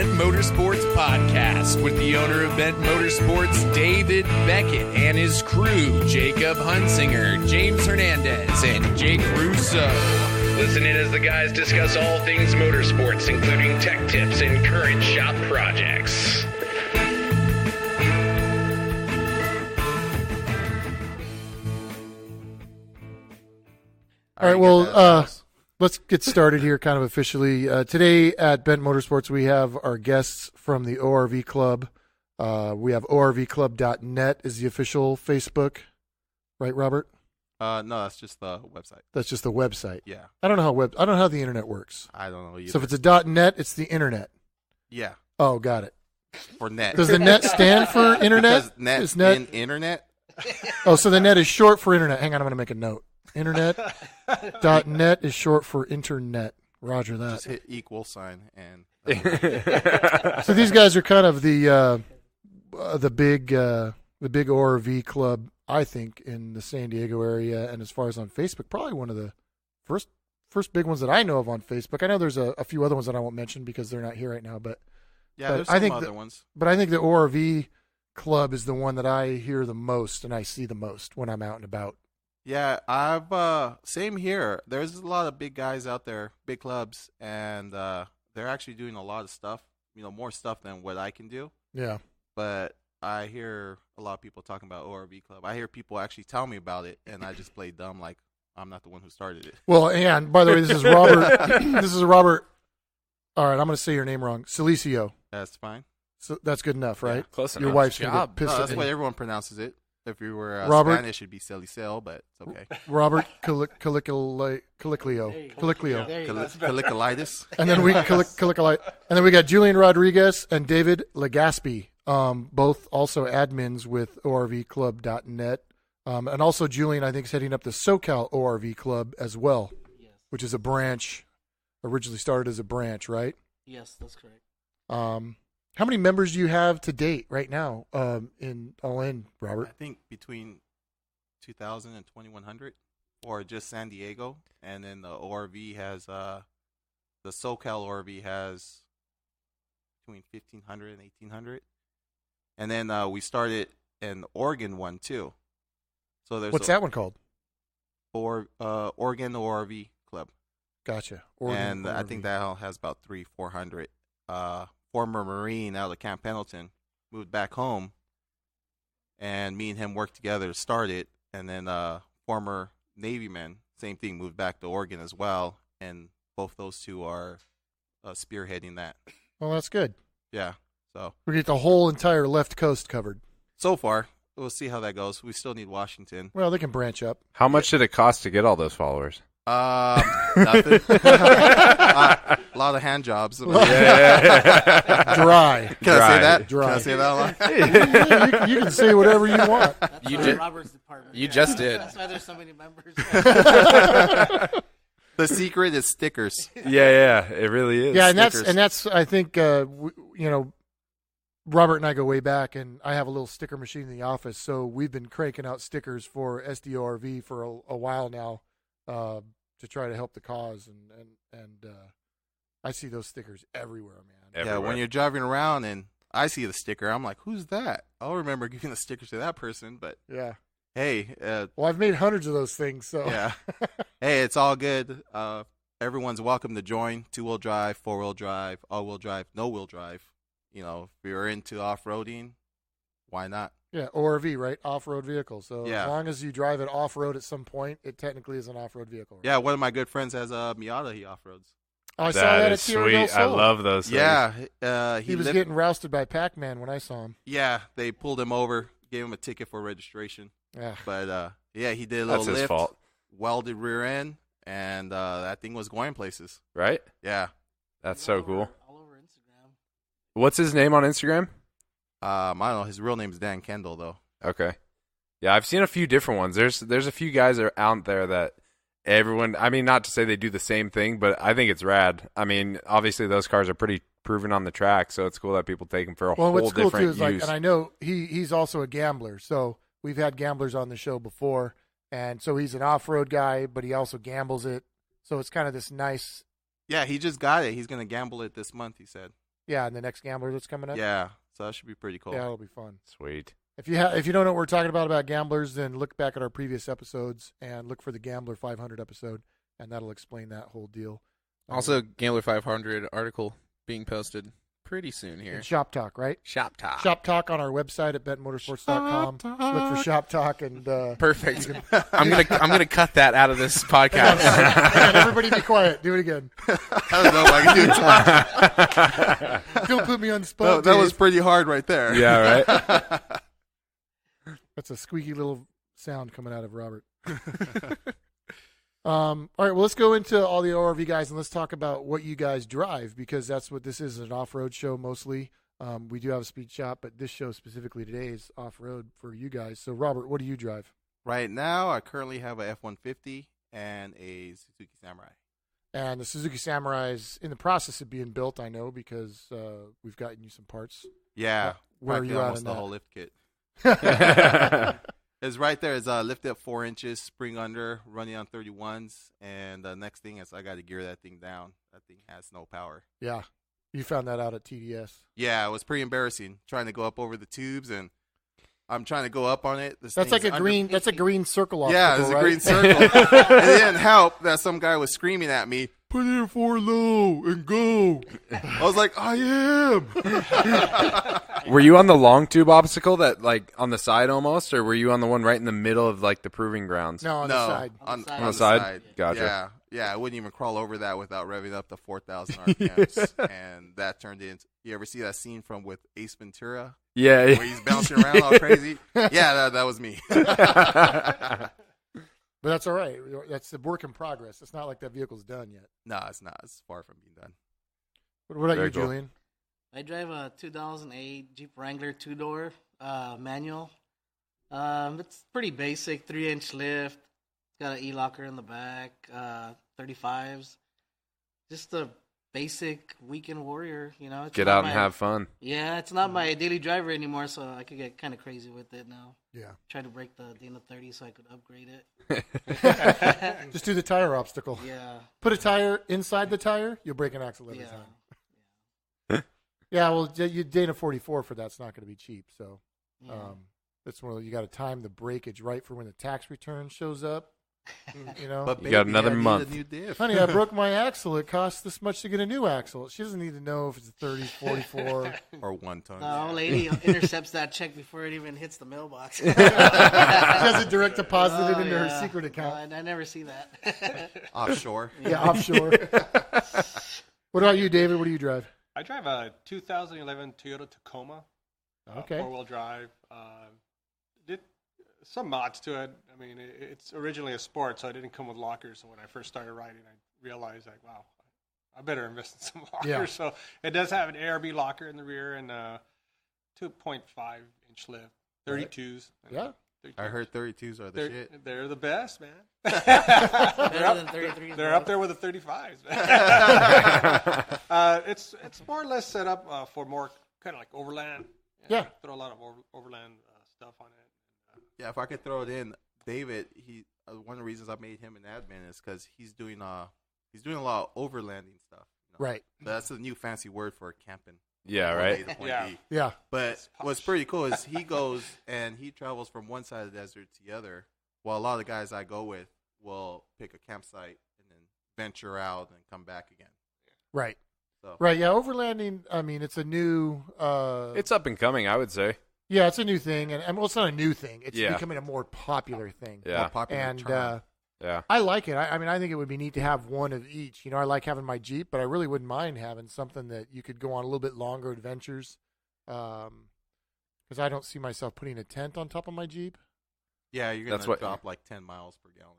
Bent Motorsports podcast with the owner of Bent Motorsports, David Beckett, and his crew, Jacob Hunsinger, James Hernandez, and Jake Russo. Listen in as the guys discuss all things motorsports, including tech tips and current shop projects. All right, well, let's get started here kind of officially. Today at Bent Motorsports, we have our guests from the ORV Club. We have orvclub.net is the official Facebook, right, Robert? No, that's just the website. That's just the website. Yeah. I don't know how the internet works. I don't know either. So if it's a .net, it's the internet. Yeah. Oh, got it. For net. Does the net stand for internet? Because net is net in internet? Oh, so the net is short for internet. Hang on, I'm going to make a note. Internet.net is short for internet. Roger that. Just hit equal sign and. So these guys are kind of the big ORV club, I think, in the San Diego area, and as far as on Facebook, probably one of the first big ones that I know of on Facebook. I know there's a few other ones that I won't mention because they're not here right now, but there's some other ones. But I think the ORV club is the one that I hear the most and I see the most when I'm out and about. Yeah, I've same here. There's a lot of big guys out there, big clubs, and they're actually doing a lot of stuff. More stuff than what I can do. Yeah. But I hear a lot of people talking about ORV Club. I hear people actually tell me about it, and I just play dumb like I'm not the one who started it. Well, and by the way, this is Robert. This is Robert. All right, I'm going to say your name wrong. Silicio. That's fine. So that's good enough, right? Yeah, close Your enough. wife's going to Job. get pissed No, at that's me. the way everyone pronounces it. If you were Robert? Spanish, it'd be Silicel, but it's okay. Robert Caliclio. Calicolitis. And then we and then we got Julian Rodriguez and David Legaspi, both also admins with orvclub.net. And also Julian, I think, is heading up the SoCal ORV Club as well, which is a branch, originally started as a branch, right? Yes, that's correct. How many members do you have to date right now in Robert? I think between 2,000 and 2,100, or just San Diego, and then the ORV has the SoCal ORV has between 1,500 and 1,800, and then we started an Oregon one too. So there's What's that one called? Oregon ORV Club. Gotcha. And I ORV. think that has about 300-400. Former Marine out of Camp Pendleton moved back home, and me and him worked together to start it. And then former Navy man, same thing, moved back to Oregon as well. And both those two are spearheading that. Well, that's good. Yeah. So We get the whole entire left coast covered. so far, we'll see how that goes. We still need Washington. Well, they can branch up. How much did it cost to get all those followers? Nothing. A lot of hand jobs. Dry. Can I say that? Dry. Can I say that aloud? you can say whatever you want. That's You why ju- Robert's department. you just did. That's why there's so many members. The secret is stickers. Yeah, it really is. Yeah, and Stickers. that's I think Robert and I go way back, and I have a little sticker machine in the office, so we've been cranking out stickers for SDORV for a while now to try to help the cause, and I see those stickers everywhere, man. Everywhere. Yeah, when you're driving around and I see the sticker, I'm like, who's that? I'll remember giving the sticker to that person, but Yeah. hey, Well, I've made hundreds of those things, so yeah. Hey, it's all good. Everyone's welcome to join. 2-wheel drive, 4-wheel drive, all-wheel drive, no-wheel drive. If you're into off-roading, why not? Yeah, ORV, right? Off-road vehicle. So Yeah. as long as you drive it off-road at some point, it technically is an off-road vehicle. Right? Yeah, one of my good friends has a Miata he off-roads. Oh, I saw that at is Tierra del sweet. I Sol. love those things. Yeah. He was getting rousted by Pac-Man when I saw him. Yeah, they pulled him over, gave him a ticket for registration. Yeah. But, yeah, he did a little That's his lift, fault. welded rear end, and that thing was going places. Right? Yeah. That's so cool. All over Instagram. What's his name on Instagram? I don't know. His real name is Dan Kendall, though. Okay. Yeah, I've seen a few different ones. There's a few guys that are out there that everyone, I mean, not to say they do the same thing, but I think it's rad. I mean, obviously those cars are pretty proven on the track, so it's cool that people take them for a whole what's cool different too is like, use. and I know he's also a gambler, so we've had gamblers on the show before, and so he's an off-road guy, but he also gambles it. So it's kind of this nice. Yeah, he just got it. He's going to gamble it this month, he said. Yeah, and the next Gambler that's coming up. Yeah, so that should be pretty cool. Yeah, it'll be fun. Sweet. If you don't know what we're talking about Gamblers, then look back at our previous episodes and look for the Gambler 500 episode, and that'll explain that whole deal. Also, Gambler 500 article being posted pretty soon here. And Shop Talk, right? Shop Talk. Shop Talk on our website at betmotorsports.com. Look for Shop Talk and Perfect. I'm gonna cut that out of this podcast. and everybody be quiet. Do it again. I don't know if I can do it. Don't put me on the spot. That was Dave. pretty hard right there. Yeah, right? That's a squeaky little sound coming out of Robert. All right, well, let's go into all the ORV guys and let's talk about what you guys drive, because that's what this is, an off-road show mostly. We do have a speed shop, but this show specifically today is off-road for you guys. So, Robert, what do you drive? Right now, I currently have a F-150 and a Suzuki Samurai. And the Suzuki Samurai is in the process of being built, I know, because we've gotten you some parts. Yeah, Where are practically you at almost on the that? whole lift kit. It's right there. It's lifted up 4 inches, spring under, running on 31s. And the next thing is I got to gear that thing down. That thing has no power. Yeah, you found that out at TDS. Yeah, it was pretty embarrassing trying to go up over the tubes, and I'm trying to go up on it. This That's thing's like a green. That's a green circle. Yeah, obstacle, it's a right? green circle. And it didn't help that some guy was screaming at me, "Put it in 4 low and go." I was like, "I am." Were you on the long tube obstacle that, like, on the side almost, or were you on the one right in the middle of, like, the proving grounds? No, on the side. On On the the side? side. Gotcha. Yeah, I wouldn't even crawl over that without revving up to 4,000 RPMs. And that turned into, you ever see that scene from with Ace Ventura? Yeah. Where he's bouncing around all crazy? Yeah, that was me. But that's all right. That's a work in progress. It's not like that vehicle's done yet. No, it's not. It's far from being done. What about Very you, cool. Julian? I drive a 2008 Jeep Wrangler 2-door manual. It's pretty basic, 3-inch lift. It's got an e-locker in the back, 35s. Just a basic weekend warrior, you know. It's Get not out and have fun. Yeah, it's not my daily driver anymore, so I could get kind of crazy with it now. Yeah. Try to break the Dana 30 so I could upgrade it. Just do the tire obstacle. Yeah. Put a tire inside the tire, you'll break an axle every Yeah. time. Yeah, well, you Dana 44 for that's not going to be cheap. So Yeah. that's one you got to time the breakage right for when the tax return shows up. You know, But You baby, got another I need month. a new diff. honey, I broke my axle. It costs this much to get a new axle. She doesn't need to know if it's a 30, 44. Or 1 ton. The old lady intercepts that check before it even hits the mailbox. She has it direct deposited into her yeah. secret account. I never see that. Offshore. Yeah, offshore. What about you, David? What do you drive? I drive a 2011 Toyota Tacoma. Okay. 4-wheel drive. Did some mods to it. I mean, it's originally a sport, so it didn't come with lockers. So when I first started riding, I realized, like, wow, I better invest in some lockers. Yeah. So it does have an ARB locker in the rear and a 2.5-inch lift, 32s. Yeah. 32s. I heard 32s are the They're, shit. they're the best, man. Better than 33. They're up there with the 35s. It's more or less set up for more kind of like overland. Yeah. Throw a lot of overland stuff on it. Yeah, if I could throw it in, David, one of the reasons I made him an admin is because he's doing a lot of overlanding stuff. You know? Right. That's a new fancy word for camping. Yeah, Point A right? to point Yeah. B. Yeah. But It's what's posh. pretty cool is he goes and he travels from one side of the desert to the other. While a lot of the guys I go with will pick a campsite and then venture out and come back again. Right. So Right. Yeah. Overlanding. I mean, it's a new. It's up and coming, I would say. Yeah, it's a new thing, and well, it's not a new thing. It's Yeah. becoming a more popular thing. Yeah. more popular And term. Yeah. I like it. I mean, I think it would be neat to have one of each. You know, I like having my Jeep, but I really wouldn't mind having something that you could go on a little bit longer adventures. Because I don't see myself putting a tent on top of my Jeep. Yeah, you're That's gonna what- drop like 10 miles per gallon.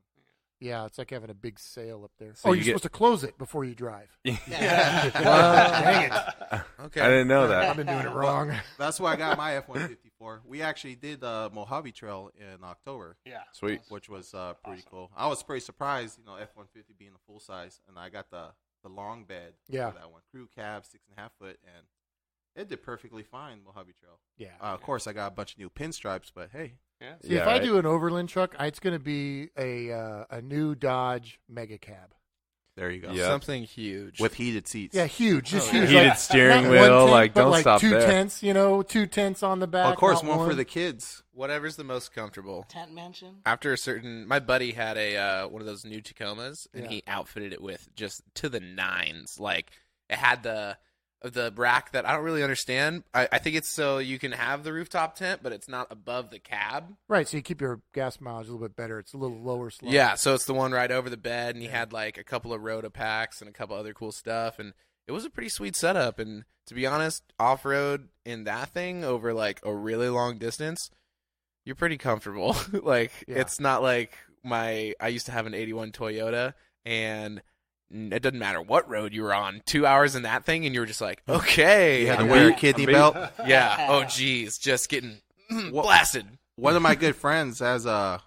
Yeah, it's like having a big sail up there. So oh, you you're get- supposed to close it before you drive. Yeah. Dang it. Okay. I didn't know that. I've been doing it wrong. That's why I got my F-150 for. We actually did the Mojave Trail in October, Yeah. Sweet. which was pretty cool. I was pretty surprised, F-150 being a full size, and I got the long bed Yeah. for that one. Crew cab, 6.5 foot, and it did perfectly fine, Mojave Trail. Yeah. Of course, I got a bunch of new pinstripes, but hey. Yeah. See, if Yeah, I right. do an overland truck, it's going to be a new Dodge Mega Cab. There you go. Yeah. Something huge. With heated seats. Yeah, huge. Just yeah. huge. Heated Like, steering not wheel, one tent, like, but don't like stop 2 there. tents, 2 tents on the back. Of course, not one for the kids. Whatever's the most comfortable. Tent mansion. After a certain, my buddy had a one of those new Tacomas, and Yeah. he outfitted it with just to the nines. Like it had the rack that I don't really understand. I think it's so you can have the rooftop tent, but it's not above the cab. Right, so you keep your gas mileage a little bit better. It's a little lower slope. Yeah, so it's the one right over the bed, and he had like a couple of Rota packs and a couple other cool stuff, and it was a pretty sweet setup. And to be honest, off road in that thing over like a really long distance, you're pretty comfortable. Like it's not like I used to have an 81 Toyota, and it doesn't matter what road you were on. 2 hours in that thing, and you were just like, okay. You had to wear a kidney belt. Yeah. Oh, geez. Just getting blasted. One of my good friends has a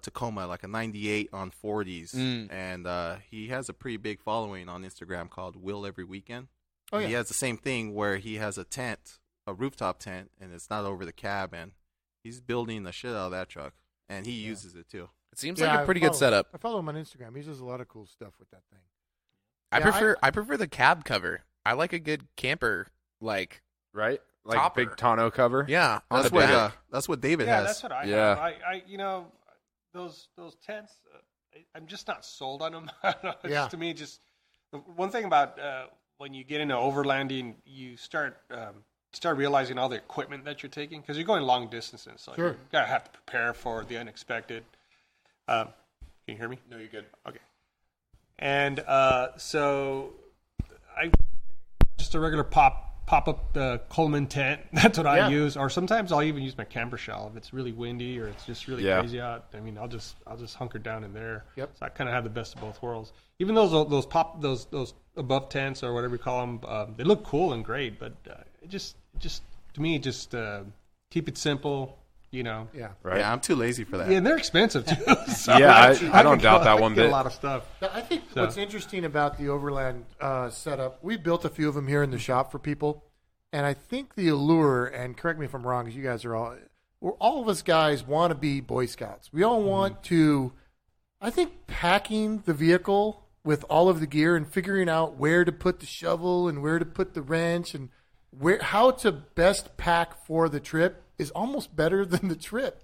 Tacoma, like a 98 on 40s, Mm. and he has a pretty big following on Instagram called Will Every Weekend. Oh, yeah. He has the same thing where he has a tent, a rooftop tent, and it's not over the cab, and he's building the shit out of that truck, and he uses it too. It seems Yeah, like a pretty good setup. I follow him on Instagram. He does a lot of cool stuff with that thing. I prefer the cab cover. I like a good camper, like, Right? Like Topper. big tonneau cover. yeah, on That's the what back. that's what David Yeah, has. that's what I Yeah. have. Those tents. I'm just not sold on them. Yeah. To me, just the one thing about when you get into overlanding, you start realizing all the equipment that you're taking because you're going long distances. So Sure. you gotta have to prepare for the unexpected. Can you hear me? No, you're good. Okay. And so I just a regular pop-up Coleman tent. That's what Yeah. I use. Or sometimes I'll even use my camper shell if it's really windy or it's just really Yeah. crazy out. I mean, I'll just hunker down in there. Yep. So I kind of have the best of both worlds. Even those above tents or whatever you call them, they look cool and great, but it just to me just keep it simple. Yeah. Right? Yeah, I'm too lazy for that. Yeah, and they're expensive too. So Yeah, I don't can doubt get- that I one can get bit. A lot of stuff. I think So- what's interesting about the Overland setup, we built a few of them here in the shop for people, and I think the allure, and correct me if I'm wrong, because you guys are all of us guys want to be Boy Scouts. We all want to, I think, packing the vehicle with all of the gear and figuring out where to put the shovel and where to put the wrench and how to best pack for the trip is almost better than the trip.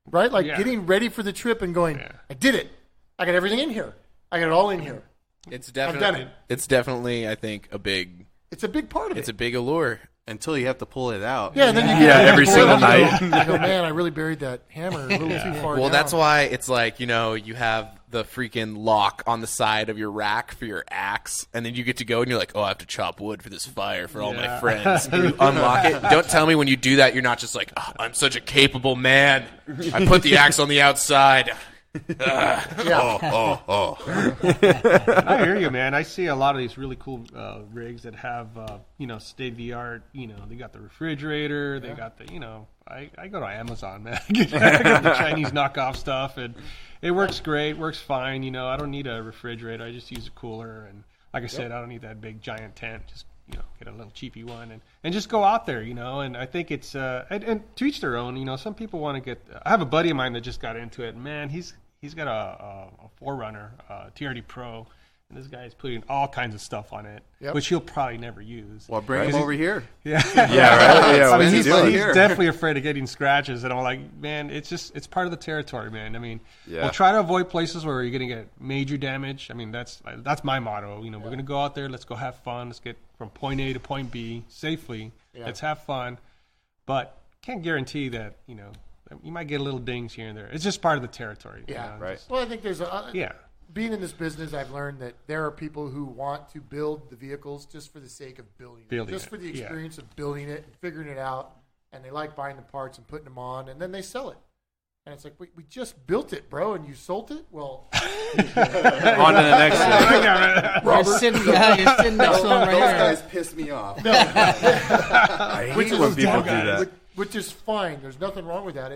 Right? Like Yeah. getting ready for the trip and going, Yeah. I did it. I got everything in here. I got it all in here. It's done definitely, it. it's definitely, I think, a big part of It's it. a big allure. Until you have to pull it out. Yeah, and then you Yeah, every boy, single you go- night. You go, man, I really buried that hammer a little too far Well, down. that's why it's like, you have the freaking lock on the side of your rack for your axe, and then you get to go and you're like, oh, I have to chop wood for this fire for all my Yeah. friends. And you unlock it. Don't tell me when you do that, you're not just like, oh, I'm such a capable man. I put the axe on the outside. I hear you, man. I see a lot of these really cool rigs that have, state of the art. They got the refrigerator. They got the, I go to Amazon, man. I got the Chinese knockoff stuff, and it works great, works fine. I don't need a refrigerator. I just use a cooler, and like I said, I don't need that big giant tent. Just get a little cheapy one and just go out there, and I think it's and to each their own. Some people want to get. I have a buddy of mine that just got into it. Man, he's got a Forerunner TRD Pro, and this guy's putting all kinds of stuff on it, Yep. which he'll probably never use. Well, bring him over here. Yeah, Yeah, right? Yeah, I mean, what's he he's doing? definitely afraid of getting scratches, and I'm like, man, it's part of the territory, man. I mean, Yeah. we'll try to avoid places where you're going to get major damage. I mean, that's my motto. We're going to go out there, let's go have fun, let's get from point A to point B safely. Yeah. Let's have fun, but can't guarantee that you might get a little dings here and there. It's just part of the territory. Yeah. Right. Well, I think there's Yeah. being in this business, I've learned that there are people who want to build the vehicles just for the sake of building it. Just for the yeah. experience of building it and figuring it out, and they like buying the parts and putting them on, and then they sell it. And it's like, we just built it, bro, and you sold it? Well, On to the next thing. You're sitting next to him right here. piss me off. I which hate is when people do fine. that. Which is fine. There's nothing wrong with that.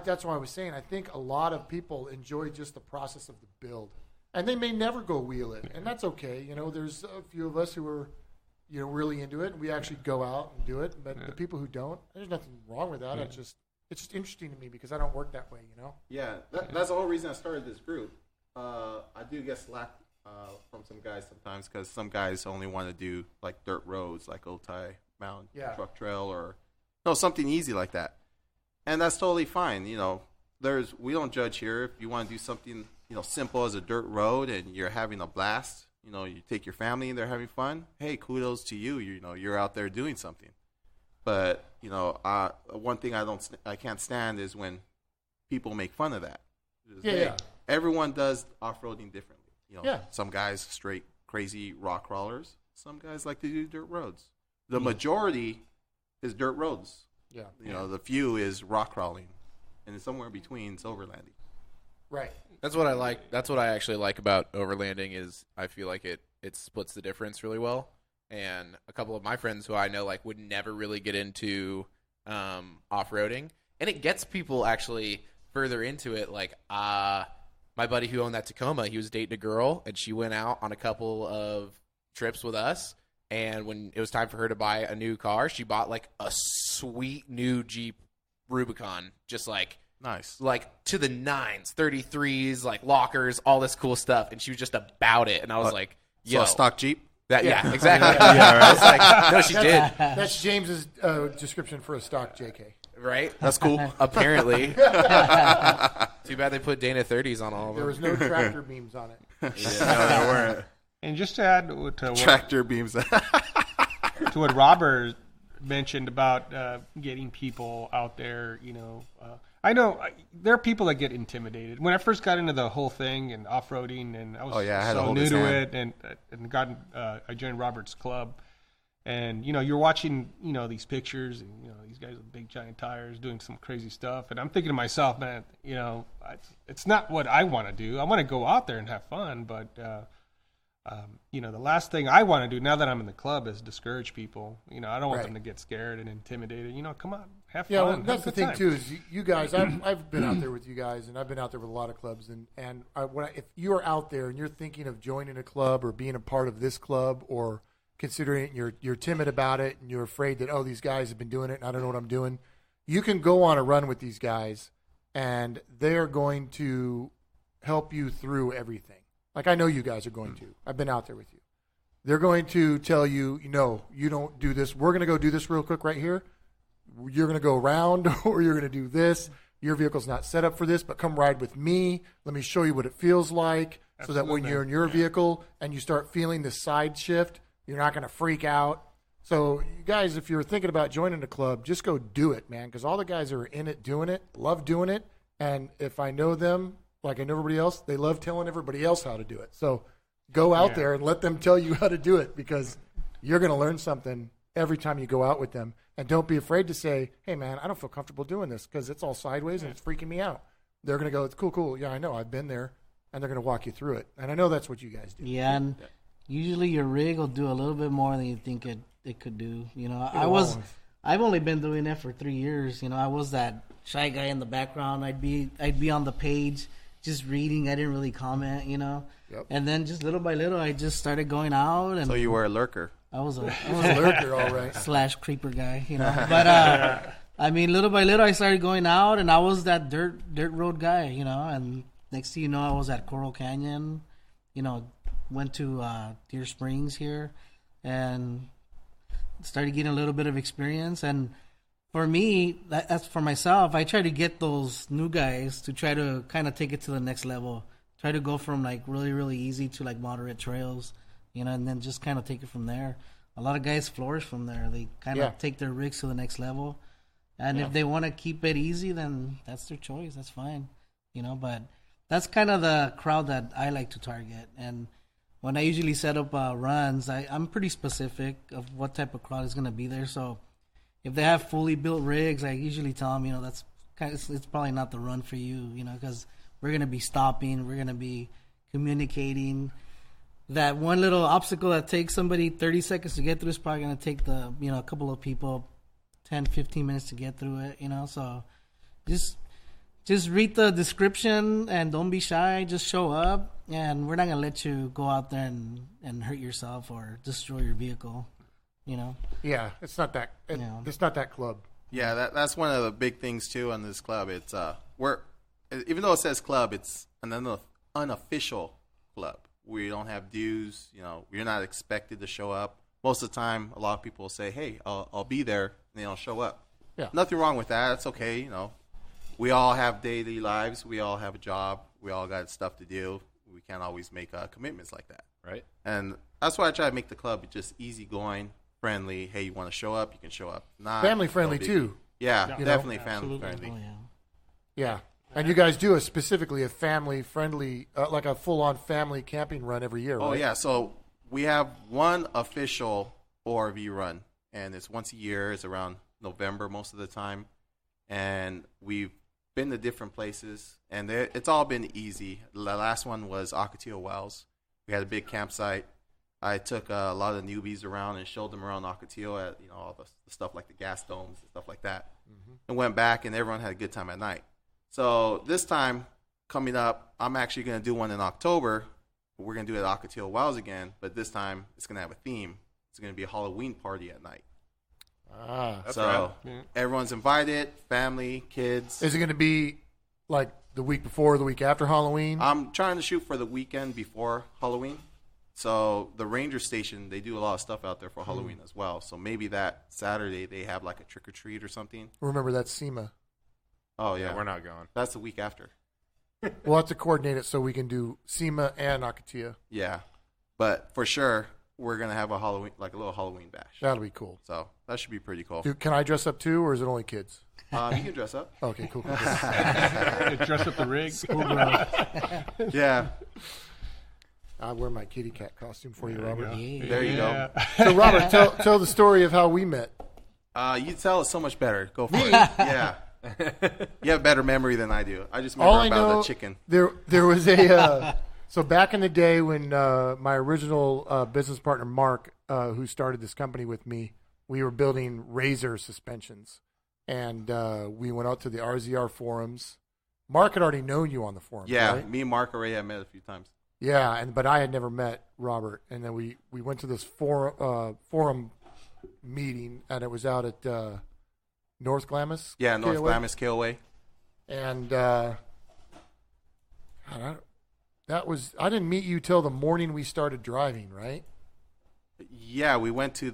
That's why I was saying I think a lot of people enjoy just the process of the build, and they may never go wheel it, and that's okay. There's a few of us who are, really into it, and we actually go out and do it. But the people who don't, there's nothing wrong with that. It's just interesting to me because I don't work that way. Yeah, that's the whole reason I started this group. I do get slack from from some guys sometimes because some guys only want to do like dirt roads, like Otay Mountain Truck Trail, or something easy like that, and that's totally fine. We don't judge here. If you want to do something simple as a dirt road and you're having a blast, you take your family and they're having fun. Hey, kudos to you. You're out there doing something. But one thing I can't stand is when people make fun of that. Everyone does off-roading differently. Some guys straight crazy rock crawlers. Some guys like to do dirt roads. The majority is dirt roads. The few is rock crawling, and somewhere in between is overlanding. Right. That's what I like. That's what I actually like about overlanding is I feel like it splits the difference really well. And a couple of my friends who I know like would never really get into off-roading, and it gets people actually further into it. Like my buddy who owned that Tacoma, he was dating a girl, and she went out on a couple of trips with us. And when it was time for her to buy a new car, she bought like a sweet new Jeep Rubicon, just like nice, like to the nines, 33s, like lockers, all this cool stuff. And she was just about it. And I was like, "Yo, so a stock Jeep." Yeah, exactly. I was like, no, she did. That's James's description for a stock JK. Right? That's cool. Apparently. Too bad they put Dana 30s on all of them. There was no tractor beams on it. No, there weren't. And just to add to what Tractor beams. to what Robert mentioned about getting people out there, I know there are people that get intimidated. When I first got into the whole thing and off-roading, and I was I had to so hold new his to hand. it, and I joined Robert's club, and you're watching these pictures, and these guys with big giant tires doing some crazy stuff, and I'm thinking to myself, man, it's not what I want to do. I want to go out there and have fun, but the last thing I want to do now that I'm in the club is discourage people. I don't want them to get scared and intimidated. Come on, have fun. Yeah, well, have that's a the good thing time. too. Is you guys? I've been out there with you guys, and I've been out there with a lot of clubs. If you are out there and you're thinking of joining a club or being a part of this club, or considering it, you're timid about it, and you're afraid that these guys have been doing it, and I don't know what I'm doing. You can go on a run with these guys, and they are going to help you through everything. Like I know you guys are going to. I've been out there with you. They're going to tell you, you don't do this. We're going to go do this real quick right here. You're going to go around, or you're going to do this. Your vehicle's not set up for this, but come ride with me. Let me show you what it feels like. So that when you're in your vehicle and you start feeling the side shift, you're not going to freak out. So, you guys, if you're thinking about joining a club, just go do it, man, because all the guys who are in it doing it, love doing it. And if I know them, like I know everybody else, they love telling everybody else how to do it. So go out there and let them tell you how to do it, because you're going to learn something every time you go out with them. And don't be afraid to say, hey, man, I don't feel comfortable doing this because it's all sideways and it's freaking me out. They're going to go, it's cool. Yeah, I know. I've been there. And they're going to walk you through it. And I know that's what you guys do. Yeah, and usually your rig will do a little bit more than you think it could do. I've only been doing it for 3 years. I was that shy guy in the background. I'd be on the page just reading. I didn't really comment, Yep. And then just little by little, I just started going out. And So you were a lurker. I was a lurker, all right. / creeper guy, But little by little, I started going out, and I was that dirt road guy, And next thing you know, I was at Coral Canyon, went to Deer Springs here, and started getting a little bit of experience. And for me, that's for myself. I try to get those new guys to try to kind of take it to the next level. Try to go from like really, really easy to like moderate trails, and then just kind of take it from there. A lot of guys flourish from there. They kind of take their rigs to the next level. And if they want to keep it easy, then that's their choice. That's fine, but that's kind of the crowd that I like to target. And when I usually set up runs, I'm pretty specific of what type of crowd is going to be there. So if they have fully built rigs, I usually tell them, that's it's probably not the run for you, because we're going to be stopping, we're going to be communicating. That one little obstacle that takes somebody 30 seconds to get through is probably going to take a couple of people 10, 15 minutes to get through it, So just read the description and don't be shy. Just show up, and we're not going to let you go out there and hurt yourself or destroy your vehicle, Yeah, it's not that. It's not that club. Yeah, that's one of the big things too on this club. It's even though it says club, it's an unofficial club. We don't have dues. You're not expected to show up. Most of the time, a lot of people will say, "Hey, I'll be there," and they don't show up. Yeah. Nothing wrong with that. It's okay. We all have daily lives. We all have a job. We all got stuff to do. We can't always make commitments like that. Right. And that's why I try to make the club just easygoing, friendly. Hey, you want to show up? You can show up. Not Family friendly too. Yeah, Yeah. definitely Absolutely. family friendly. Oh, yeah. Yeah. And you guys do specifically a family friendly, like a full on family camping run every year, right? Oh yeah, so we have one official ORV run, and it's once a year. It's around November most of the time, and we've been to different places, and it's all been easy. The last one was Ocotillo Wells. We had a big campsite. I took a lot of newbies around and showed them around Ocotillo at all the stuff like the gas domes and stuff like that, and went back, and everyone had a good time at night. So this time coming up, I'm actually going to do one in October. We're going to do it at Ocotillo Wells again, but this time it's going to have a theme. It's going to be a Halloween party at night. That's So right. everyone's invited, family, kids. Is it going to be like the week before or the week after Halloween? I'm trying to shoot for the weekend before Halloween. So the ranger station, they do a lot of stuff out there for Halloween as well. So maybe that Saturday they have like a trick or treat or something. Remember, that's SEMA. Oh yeah, We're not going. that's the week after. We'll have to coordinate it so we can do SEMA and Ocotillo. Yeah, but for sure we're gonna have a Halloween, like a little Halloween bash. That'll be cool. So that should be pretty cool. Dude, can I dress up too, or is it only kids? You can dress up. Okay, cool. Dress up the rig. Yeah, I'll wear my kitty cat costume for you, Robert. there you go. So, Robert, tell the story of how we met. You tell it so much better. Go for it. Yeah. You have better memory than I do. I just remember All I about know, the chicken. there was a so back in the day when my original business partner Mark, who started this company with me, we were building Razor suspensions, and we went out to the RZR forums. Mark had already known you on the forums, Yeah, right? me and Mark already have met a few times. Yeah, but I had never met Robert, and then we went to this forum meeting, and it was out at North Glamis. Yeah, North KOA. Glamis, KOA. And God, I didn't meet you till the morning we started driving, right? Yeah, we went to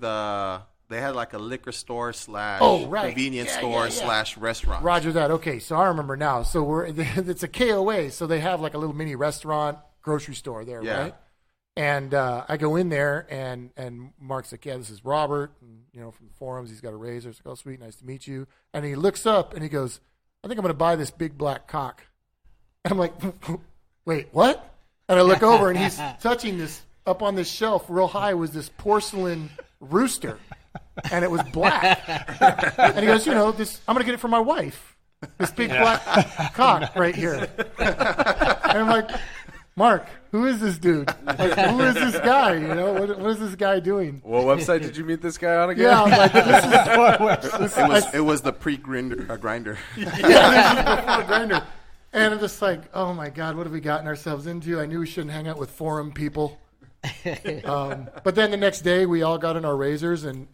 they had like a liquor store / Oh, right. convenience Yeah, store yeah. / restaurant. Roger that. Okay, so I remember now. So it's a KOA, so they have like a little mini restaurant, grocery store there, Yeah. right? And I go in there, and Mark's like, "Yeah, this is Robert, and, from the forums. He's got a razor." It's like, "Oh, sweet, nice to meet you." And he looks up and he goes, "I think I'm going to buy this big black cock." And I'm like, "Wait, what?" And I look over, and he's touching this up on this shelf, real high, was this porcelain rooster, and it was black. And he goes, "This I'm going to get it for my wife. This big black cock right here." And I'm like, "Mark, who is this dude? Like, who is this guy? What is this guy doing?" What website did you meet this guy on again? Yeah, I'm like, this is It was the grinder. before Grindr. And I'm just like, oh my God, what have we gotten ourselves into? I knew we shouldn't hang out with forum people. But then the next day we all got in our razors, and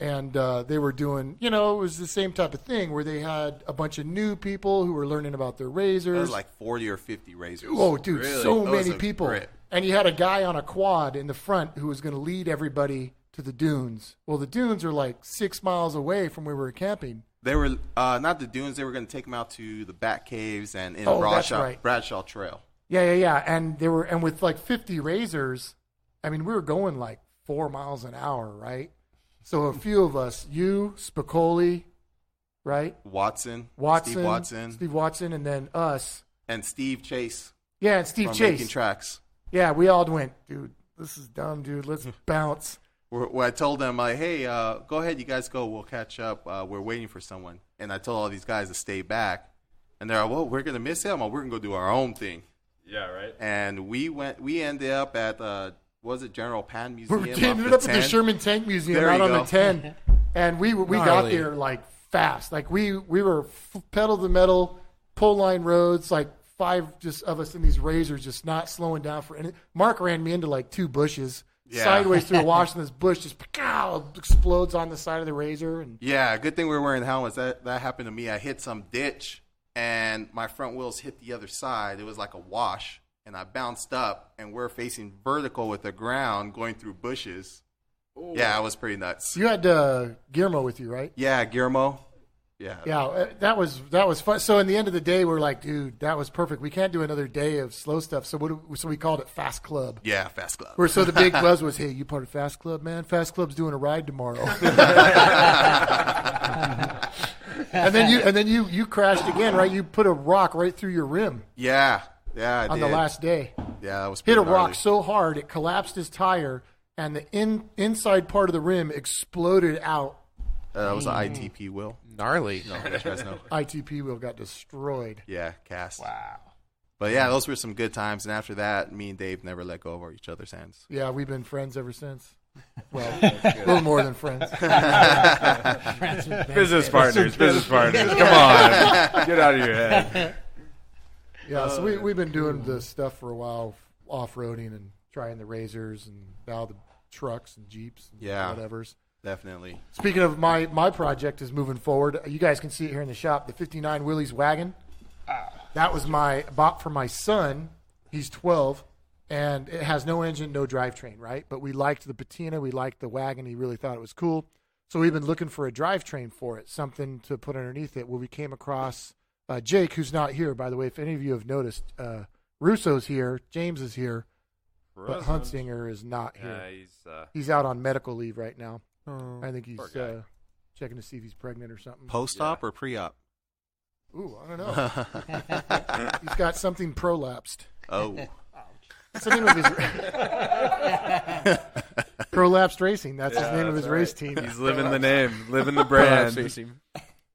they were doing, it was the same type of thing where they had a bunch of new people who were learning about their razors. There was like 40 or 50 razors. Oh, dude, Really? so That was many a people. grip. And you had a guy on a quad in the front who was going to lead everybody to the dunes. Well, the dunes are like 6 miles away from where we were camping. They were not the dunes. They were going to take them out to the Bat Caves and in that's right. Bradshaw Trail. Yeah. And with like 50 razors, I mean, we were going like 4 miles an hour, right? So a few of us, you, Spicoli, right? Steve Watson, and then us. and Steve Chase Yeah, and Steve from Chase. Making Tracks. Yeah, we all went, dude, this is dumb, dude. Let's bounce. Where I told them, hey, go ahead, you guys go. We'll catch up. We're waiting for someone. And I told all these guys to stay back. And they're like, well, we're going to miss him, or we're going to go do our own thing. Yeah, right. And we ended up at, was it General Pan Museum? We ended up at the Sherman Tank Museum There out you on go. the 10. And we got Gnarly. there like fast. Like we were pedal to the metal, pull line roads, like 5 just of us in these razors, just not slowing down for any. Mark ran me into like 2 bushes. Yeah. Sideways through a wash, and this bush just explodes on the side of the razor. And Yeah, good thing we were wearing helmets. That happened to me. I hit some ditch, and my front wheels hit the other side. It was like a wash, and I bounced up, and we're facing vertical with the ground, going through bushes. Ooh. Yeah, it was pretty nuts. You had Guillermo with you, right? Yeah, Guillermo. Yeah. Yeah, that was fun. So in the end of the day, we're like, dude, that was perfect. We can't do another day of slow stuff. So we called it Fast Club. Yeah, Fast Club. So the big buzz was, hey, you part of Fast Club, man? Fast Club's doing a ride tomorrow. and then you crashed again, right? You put a rock right through your rim. Yeah, I on did. the last day. Yeah, that was hit a gnarly. rock so hard it collapsed his tire, and the inside part of the rim exploded out. That was an ITP wheel. Gnarly. No, you guys know. ITP wheel got destroyed. Yeah, cast. Wow. But yeah, those were some good times. And after that, me and Dave never let go of each other's hands. Yeah, we've been friends ever since. Well, a little more than friends. Business partners. Come on. Get out of your head. Yeah, so we've been doing this stuff for a while, off-roading and trying the Razors and now the trucks and Jeeps and whatevers. Definitely. Speaking of my project is moving forward. You guys can see it here in the shop, the 59 Willys wagon. That was bought for my son. He's 12, and it has no engine, no drivetrain, right? But we liked the patina. We liked the wagon. He really thought it was cool. So we've been looking for a drivetrain for it, something to put underneath it. Well, we came across Jake, who's not here, by the way. If any of you have noticed, Russo's here. James is here. But Huntsinger is not here. He's out on medical leave right now. I think he's checking to see if he's pregnant or something. Post-op or pre-op? Ooh, I don't know. He's got something prolapsed. Oh. That's the name of his Prolapsed Racing. That's his name of his race team. He's living the name, living the brand.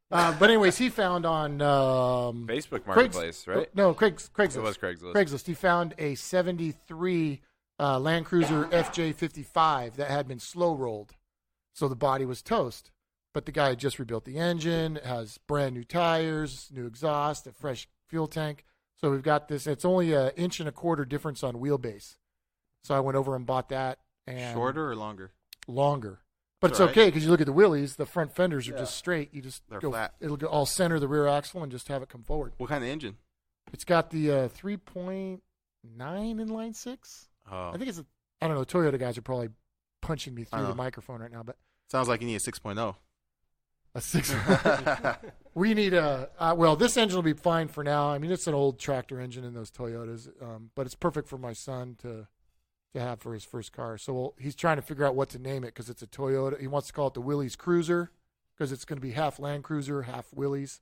But anyways, he found on Facebook Marketplace, right? No, Craigslist. It was Craigslist. Craigslist. He found a 73 Land Cruiser FJ55 that had been slow rolled. So the body was toast. But the guy had just rebuilt the engine. It has brand new tires, new exhaust, a fresh fuel tank. So we've got this. It's only 1.25 inches difference on wheelbase. So I went over and bought that. And shorter or longer? Longer. But That's it's okay because you look at the Willys, the front fenders are just straight. You just They're flat. It'll go all center the rear axle and just have it come forward. What kind of engine? It's got the 3.9 inline six. Oh. I think it's I don't know. Toyota guys are probably punching me through the microphone right now, but sounds like you need a 6.0. A 6. We need this engine will be fine for now. I mean, it's an old tractor engine in those Toyotas, but it's perfect for my son to have for his first car. So he's trying to figure out what to name it because it's a Toyota. He wants to call it the Willys Cruiser because it's going to be half Land Cruiser, half Willys.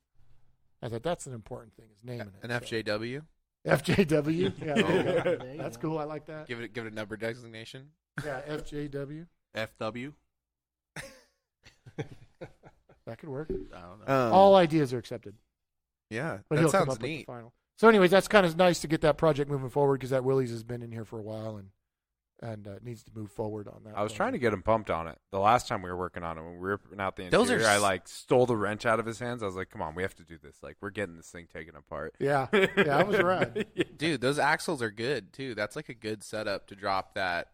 I thought that's an important thing is naming it. An FJW? FJW? Yeah, there you go. That's cool. I like that. Give it a number designation. Yeah, FJW. FW. That could work. I don't know. All ideas are accepted. Yeah, But that he'll come sounds up with the neat. final. So, anyways, that's kind of nice to get that project moving forward because that Willys has been in here for a while and needs to move forward on that. I was trying to get him pumped on it. The last time we were working on it, when we were ripping out the Those interior, are I stole the wrench out of his hands. I was like, "Come on, we have to do this. Like, we're getting this thing taken apart." Yeah, that was rad. Dude, those axles are good too. That's like a good setup to drop that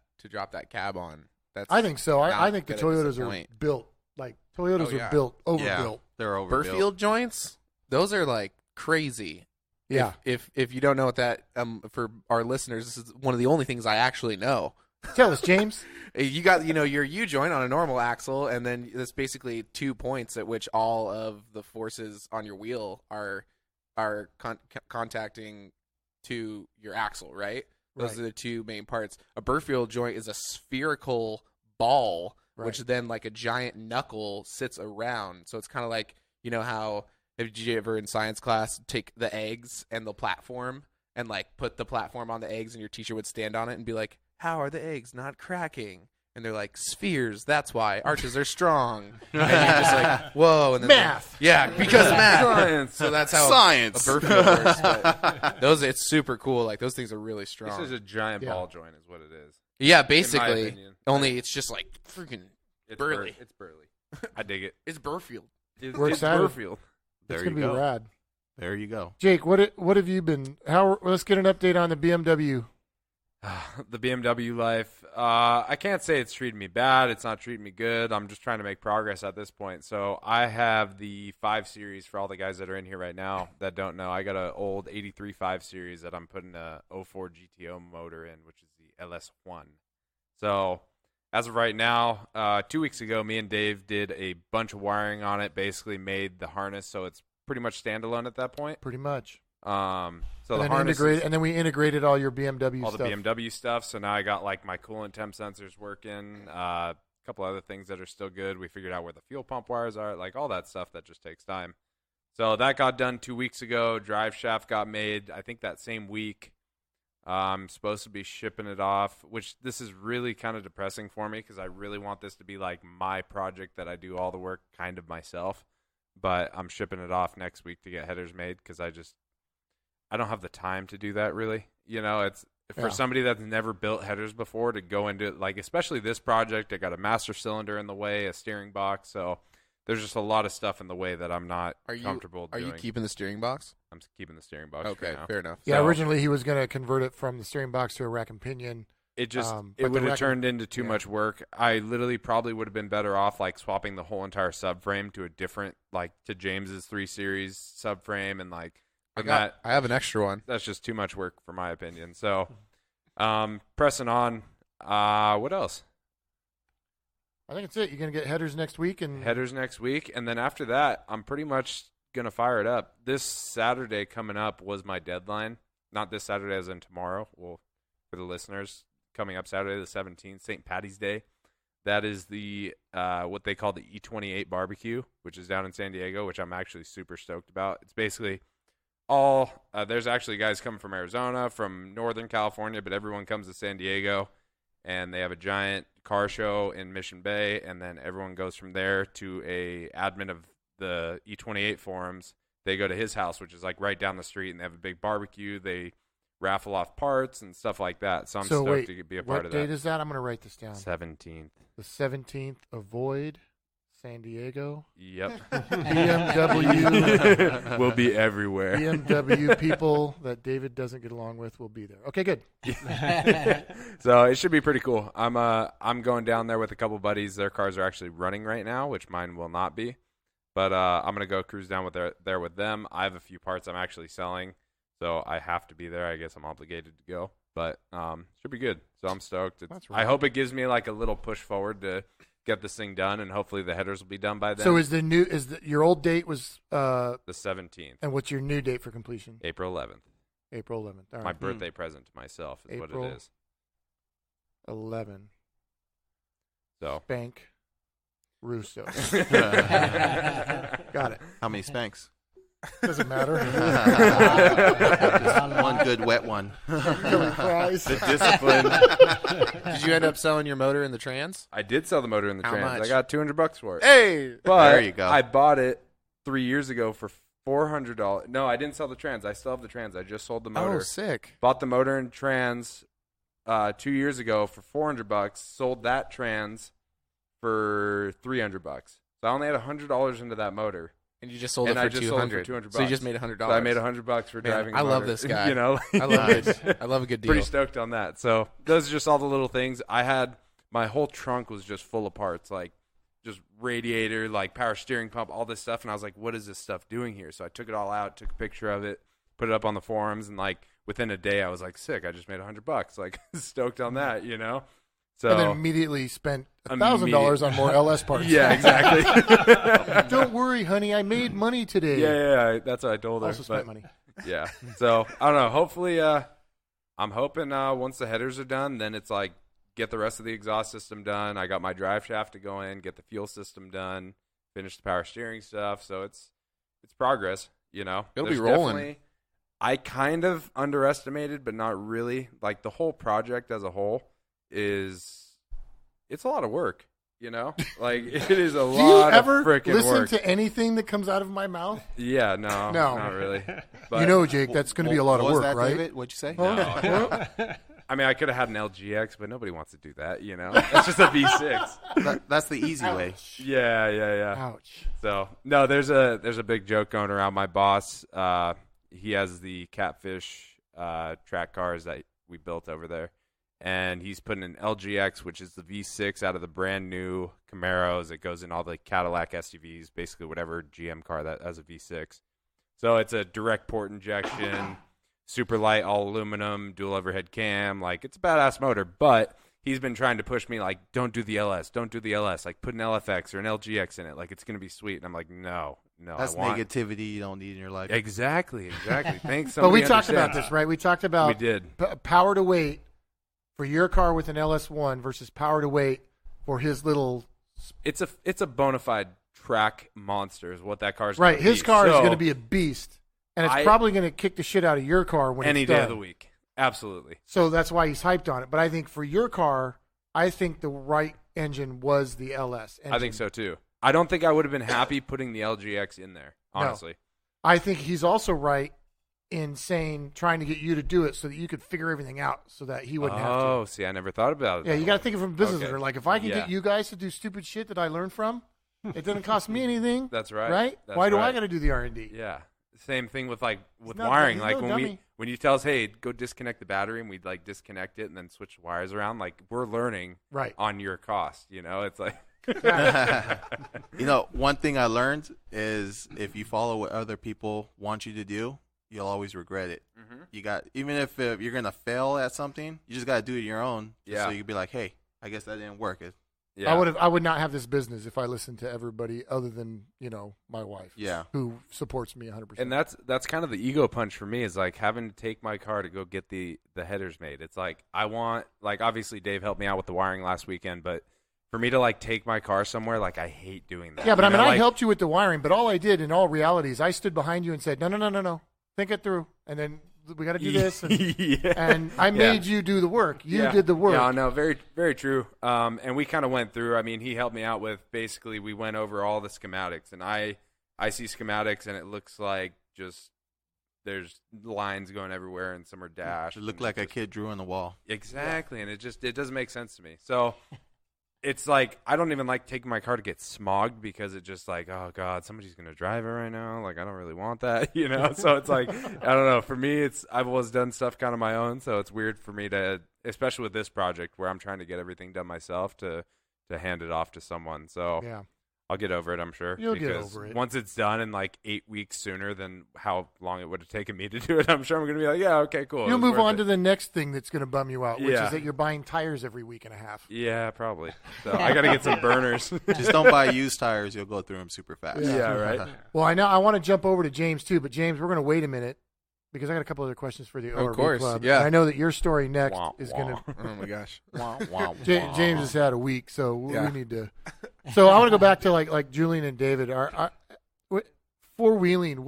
cab on. That's I think so. I think the gonna Toyotas are disappoint. built like Toyotas Oh, yeah. are built overbuilt. Yeah, they're overbuilt. Burfield joints. Those are like crazy. Yeah. If you don't know what that for our listeners, this is one of the only things I actually know. Tell us, James. You got your U joint on a normal axle, and then that's basically 2 points at which all of the forces on your wheel are contacting to your axle, right? Those Right. are the two main parts. A Burfield joint is a spherical ball, Right. which then like a giant knuckle sits around. So it's kind of like how did you ever in science class take the eggs and the platform and like put the platform on the eggs, and your teacher would stand on it and be like, "How are the eggs not cracking?" And they're like, "Spheres, that's why. Arches are strong." And you're just like, whoa. And then Math. because math. Science. So that's how Science. a Burfield works. But it's super cool. Like, those things are really This strong. is a giant Yeah. ball joint, is what it is. Yeah, In my basically. opinion. Only it's just like freaking It's burly. It's burly. I dig it. It's Burfield. It's We're excited. Burfield. There It's you gonna be go. rad. There you go. Jake, what have you been? Let's get an update on the BMW. The BMW life. I can't say it's treating me bad. It's not treating me good. I'm just trying to make progress at this point. So I have the 5 Series for all the guys that are in here right now that don't know. I got an old 83 5 Series that I'm putting a 04 GTO motor in, which is the LS1. So as of right now, 2 weeks ago, me and Dave did a bunch of wiring on it, basically made the harness so it's pretty much standalone at that point. Pretty much. So the harness and then we integrated all your BMW all stuff. the BMW stuff. So now I got like my coolant temp sensors working, a couple other things that are still good. We figured out where the fuel pump wires are, like all that stuff that just takes time. So that got done 2 weeks ago. Drive shaft got made, I think that same week. I'm supposed to be shipping it off, which this is really kind of depressing for me because I really want this to be like my project that I do all the work kind of myself. But I'm shipping it off next week to get headers made because I don't have the time to do that really. You know, it's for somebody that's never built headers before to go into it, like especially this project. I got a master cylinder in the way, a steering box, so there's just a lot of stuff in the way that I'm not comfortable doing. Are you keeping the steering box? I'm keeping the steering box. Okay, for now. fair enough. Yeah, So originally he was going to convert it from the steering box to a rack and pinion. it just but it would the have turned into too yeah. much work. I literally probably would have been better off like swapping the whole entire subframe to a different, like to James's 3 Series subframe, and like I have an extra one. that's just too much work for my opinion. So pressing on. What else? I think it's it. You're going to get headers next week. Headers next week, and then after that, I'm pretty much going to fire it up. This Saturday coming up was my deadline. Not this Saturday as in tomorrow. Well, for the listeners, coming up Saturday the 17th, St. Patty's Day. That is the what they call the E28 barbecue, which is down in San Diego, which I'm actually super stoked about. It's basically all there's actually guys coming from Arizona, from Northern California, but everyone comes to San Diego, and they have a giant car show in Mission Bay, and then everyone goes from there to a admin of the E28 forums. They go to his house, which is like right down the street, and they have a big barbecue. They raffle off parts and stuff like that. So I'm stoked to be a part of that. What date is that? I'm going to write this down. 17th. The 17th. Avoid San Diego. Yep. BMW. We'll be everywhere. BMW people that David doesn't get along with will be there. Okay, good. So it should be pretty cool. I'm going down there with a couple buddies. Their cars are actually running right now, which mine will not be. But I'm gonna go cruise down there with them. I have a few parts I'm actually selling, so I have to be there. I guess I'm obligated to go. But should be good. So I'm stoked. That's right. I hope it gives me like a little push forward to get this thing done, and hopefully the headers will be done by then. So your old date was the 17th. And what's your new date for completion? April 11th. April 11th. All right. My birthday present to myself is April what it is. 11. So Spank Russo. Got it. How many spanks? Doesn't matter. Just one good wet one. Prize. the discipline. Did you end up selling your motor in the trans? I did sell the motor in the How trans. much? I got $200 for it. Hey, But There you go. I bought it 3 years ago for $400. No, I didn't sell the trans. I still have the trans. I just sold the motor. oh, sick. Bought the motor and trans 2 years ago for $400. Sold that trans for $300. So I only had $100 into that motor. And you just sold And it I for just sold it for $200. $200. So you just made $100. So I made $100 for Man, driving. I a love motor. this guy. You know, I love it. I love a good deal. Pretty stoked on that. So those are just all the little things. I had my whole trunk was just full of parts, like just radiator, like power steering pump, all this stuff. And I was like, what is this stuff doing here? So I took it all out, took a picture of it, put it up on the forums, and like within a day I was like, sick, I just made $100. Like stoked on that, you know? So And then immediately spent $1,000 on more LS parts. yeah, exactly. Don't worry, honey. I made money today. yeah, that's what I told her. Also spent but- money. Yeah. So I don't know. Hopefully, I'm hoping once the headers are done, then it's like get the rest of the exhaust system done. I got my drive shaft to go in, get the fuel system done, finish the power steering stuff. So it's progress. You know, It'll be There's rolling. definitely- I kind of underestimated, but not really. Like the whole project as a whole it's a lot of work. You know, like it is a Do you lot of ever freaking listen work. to anything that comes out of my mouth? Yeah, no, not really. But You know, Jake, that's going to be a lot of What was work, that, right? David? What'd you say? I mean, I could have had an LGX, but nobody wants to do that, you know? It's just a V6. That's the easy way. Yeah. Ouch. So, no, there's a big joke going around. My boss, he has the Catfish track cars that we built over there. and he's putting an LGX, which is the V6 out of the brand new Camaros. It goes in all the Cadillac SUVs, basically whatever GM car that has a V6. So it's a direct port injection, super light, all aluminum, dual overhead cam. Like, it's a badass motor, but he's been trying to push me, like, don't do the LS. Like, put an LFX or an LGX in it. Like, it's going to be sweet. And I'm like, no. That's negativity you don't need in your life. Exactly. Thanks. But we talked about this, right? We talked about we did. Power to weight for your car with an LS1 versus power to weight for his little. It's a bona fide track monster is what that car's right. Gonna his be. car is So, going to be a beast, and it's probably going to kick the shit out of your car when any it's day done. of the week. Absolutely. So that's why he's hyped on it. But I think for your car, I think the right engine was the LS engine. I think so too. I don't think I would have been happy putting the LGX in there, honestly. No. I think he's also right in trying to get you to do it so that you could figure everything out so that he wouldn't have to. Oh, see, I never thought about it. Yeah, you got to think of it from a business Okay. owner. Like, if I can Yeah. get you guys to do stupid shit that I learned from, it doesn't cost me anything. That's right. Right? That's Why do I right. got to do the R&D? Yeah. Same thing with with not- wiring. he's Like no when dummy. when you tell us, hey, go disconnect the battery, and we'd like disconnect it and then switch the wires around. Like, we're learning Right. on your cost. You know, it's like One thing I learned is if you follow what other people want you to do, you'll always regret it. Mhm. You got even if you're gonna fail at something, you just gotta do it your own. Yeah. So you can be like, hey, I guess that didn't work. yeah. I would not have this business if I listened to everybody other than, my wife. Yeah. Who supports me 100%. And that's kind of the ego punch for me is like having to take my car to go get the headers made. It's like I want obviously Dave helped me out with the wiring last weekend, but for me to take my car somewhere, I hate doing that. yeah, but You I mean, know, I helped you with the wiring, but all I did in all reality is I stood behind you and said, no. Think it through. And then we got to do this. And, yeah. and I made you do the work. You Yeah. did the work. Yeah, no, very, very true. And we kind of went through. I mean, he helped me out with basically we went over all the schematics, and I see schematics, and it looks like just there's lines going everywhere, and some are dashed. It looked and like a just- kid drew on the wall. exactly, and it doesn't make sense to me. So. It's like I don't even like taking my car to get smogged because it's just like, oh god, somebody's gonna drive it right now. Like I don't really want that, So it's like I don't know. For me, I've always done stuff kind of my own, so it's weird for me to, especially with this project where I'm trying to get everything done myself, to hand it off to someone. So Yeah. I'll get over it, I'm sure. You'll get because over it. once it's done in 8 weeks sooner than how long it would have taken me to do it, I'm sure I'm gonna be like, yeah, okay, cool. You'll move on to the next thing that's going to bum you out, which Yeah. is that you're buying tires every week and a half. Yeah, probably. So I got to get some burners. Just don't buy used tires; you'll go through them super fast. Yeah, right. Well, I want to jump over to James too, but James, we're going to wait a minute because I got a couple other questions for the ORV course, Club. yeah. And I know that your story next Wah, is wah. going to. Oh my gosh. James has had a week, so Yeah. we need to. So I want to go back to like Julian and David. For wheeling,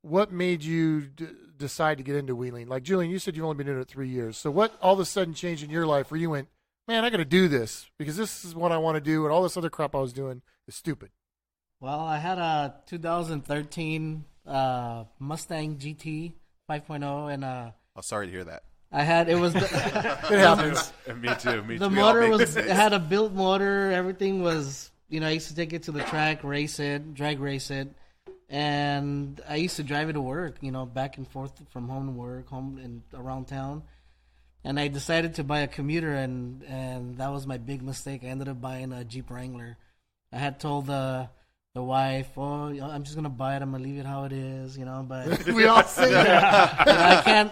what made you decide to get into wheeling? Like Julian, you said you've only been doing it 3 years. So what all of a sudden changed in your life where you went, man, I got to do this because this is what I want to do, and all this other crap I was doing is stupid. Well, I had a 2013 Mustang GT 5.0, and Oh, sorry to hear that. I had it was It happens. Me too. Me the too. motor make was mistakes. it had a built motor. Everything was, I used to take it to the track, drag race it, and I used to drive it to work, back and forth from home to work, home and around town. And I decided to buy a commuter, and that was my big mistake. I ended up buying a Jeep Wrangler. I had told the wife, "Oh, I'm just gonna buy it. I'm gonna leave it how it is," But We all say that.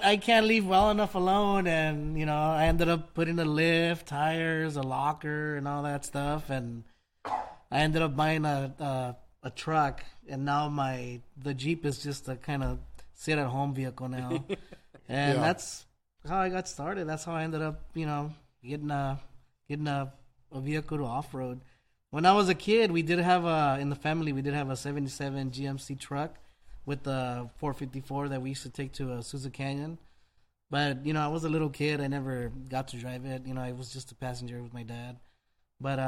I can't leave well enough alone, and I ended up putting a lift, tires, a locker, and all that stuff, and I ended up buying a truck, and now the Jeep is just a kind of sit at home vehicle now, and Yeah. that's how I got started. That's how I ended up, getting a vehicle to off road. When I was a kid, we did have in the family we did have a 77 GMC truck with the 454 that we used to take to Sousa Canyon. But I was a little kid. I never got to drive it. I was just a passenger with my dad. But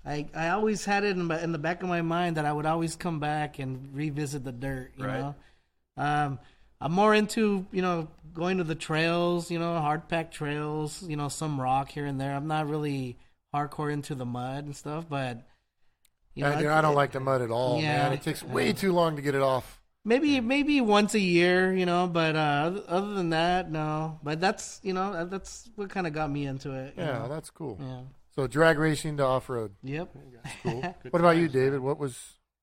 I always had it in the back of my mind that I would always come back and revisit the dirt. You Right. know, I'm more into going to the trails. Hard packed trails. Some rock here and there. I'm not really hardcore into the mud and stuff, but I don't like the mud at all, Yeah. man. It takes way too long to get it off. Maybe once a year, but other than that, no. But that's that's what kind of got me into it. you Yeah, know? that's cool. Yeah. So drag racing to off road. Yep. Cool. What about you, David?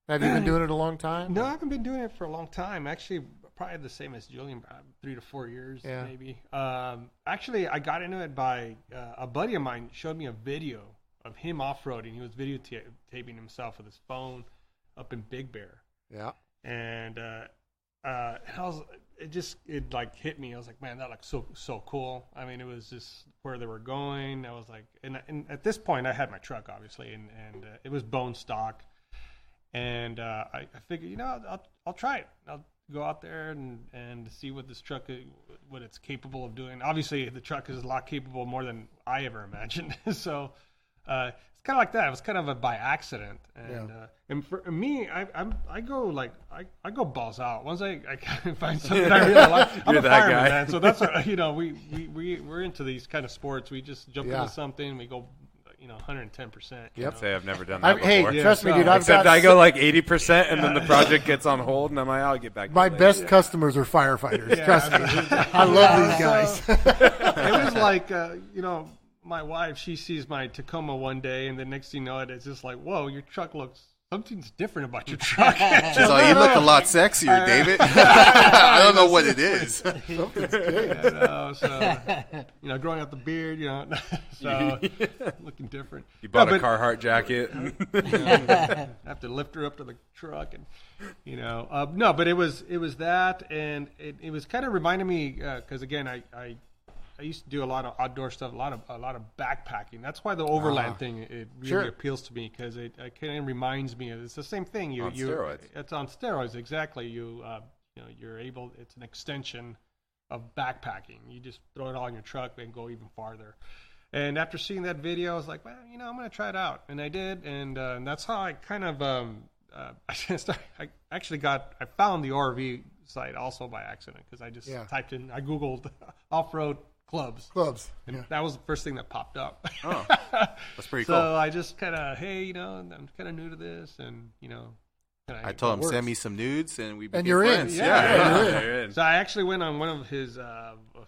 Have you been doing it a long time? No, I haven't been doing it for a long time. Actually, probably the same as Julian, 3 to 4 years, maybe. Actually, I got into it by a buddy of mine showed me a video of him off-roading. He was videotaping himself with his phone up in Big Bear. Yeah. And I was, it like hit me. I was like, man, that looks so cool. I mean, it was just where they were going. I was like, and at this point, I had my truck, obviously, and it was bone stock. And I figured, I'll try it. I'll go out there and see what this truck, what it's capable of doing. Obviously, the truck is a lot capable more than I ever imagined. So it's kind of like that. It was kind of by accident. And for me, I go balls out. Once I find something I really like, I'm a fireman, man. So that's we're into these kind of sports. We just jump into something. We go 110%. Yep. Say I've never done that before. Hey, trust me, dude. Except I go like 80%, and then the project gets on hold, and I'm like, I'll get back. My best customers are firefighters. Trust me. I love these guys. It was like, my wife, she sees my Tacoma one day, and the next thing you know, it's just like, whoa, your truck looks. Something's different about your truck. She's like, you look a lot sexier, David. I don't know what it is. Growing out the beard, so looking different. You bought a Carhartt jacket. I have to lift her up to the truck, and no, but it was that, and it was kind of reminding me because again, I used to do a lot of outdoor stuff, a lot of backpacking. That's why the overland thing it really appeals to me because it kind of reminds me of it's the same thing. Steroids. It's on steroids, exactly. You're able. It's an extension of backpacking. You just throw it all in your truck and go even farther. And after seeing that video, I was like, well, I'm going to try it out, and I did, and that's how I kind of I found the ORV site also by accident because I just typed in, I googled off-road clubs, and that was the first thing that popped up. Oh, that's pretty cool. So I just kind of, hey, I'm kind of new to this, and I told him send me some nudes, and we became and you're friends. in. Yeah. You're in. So I actually went on one of his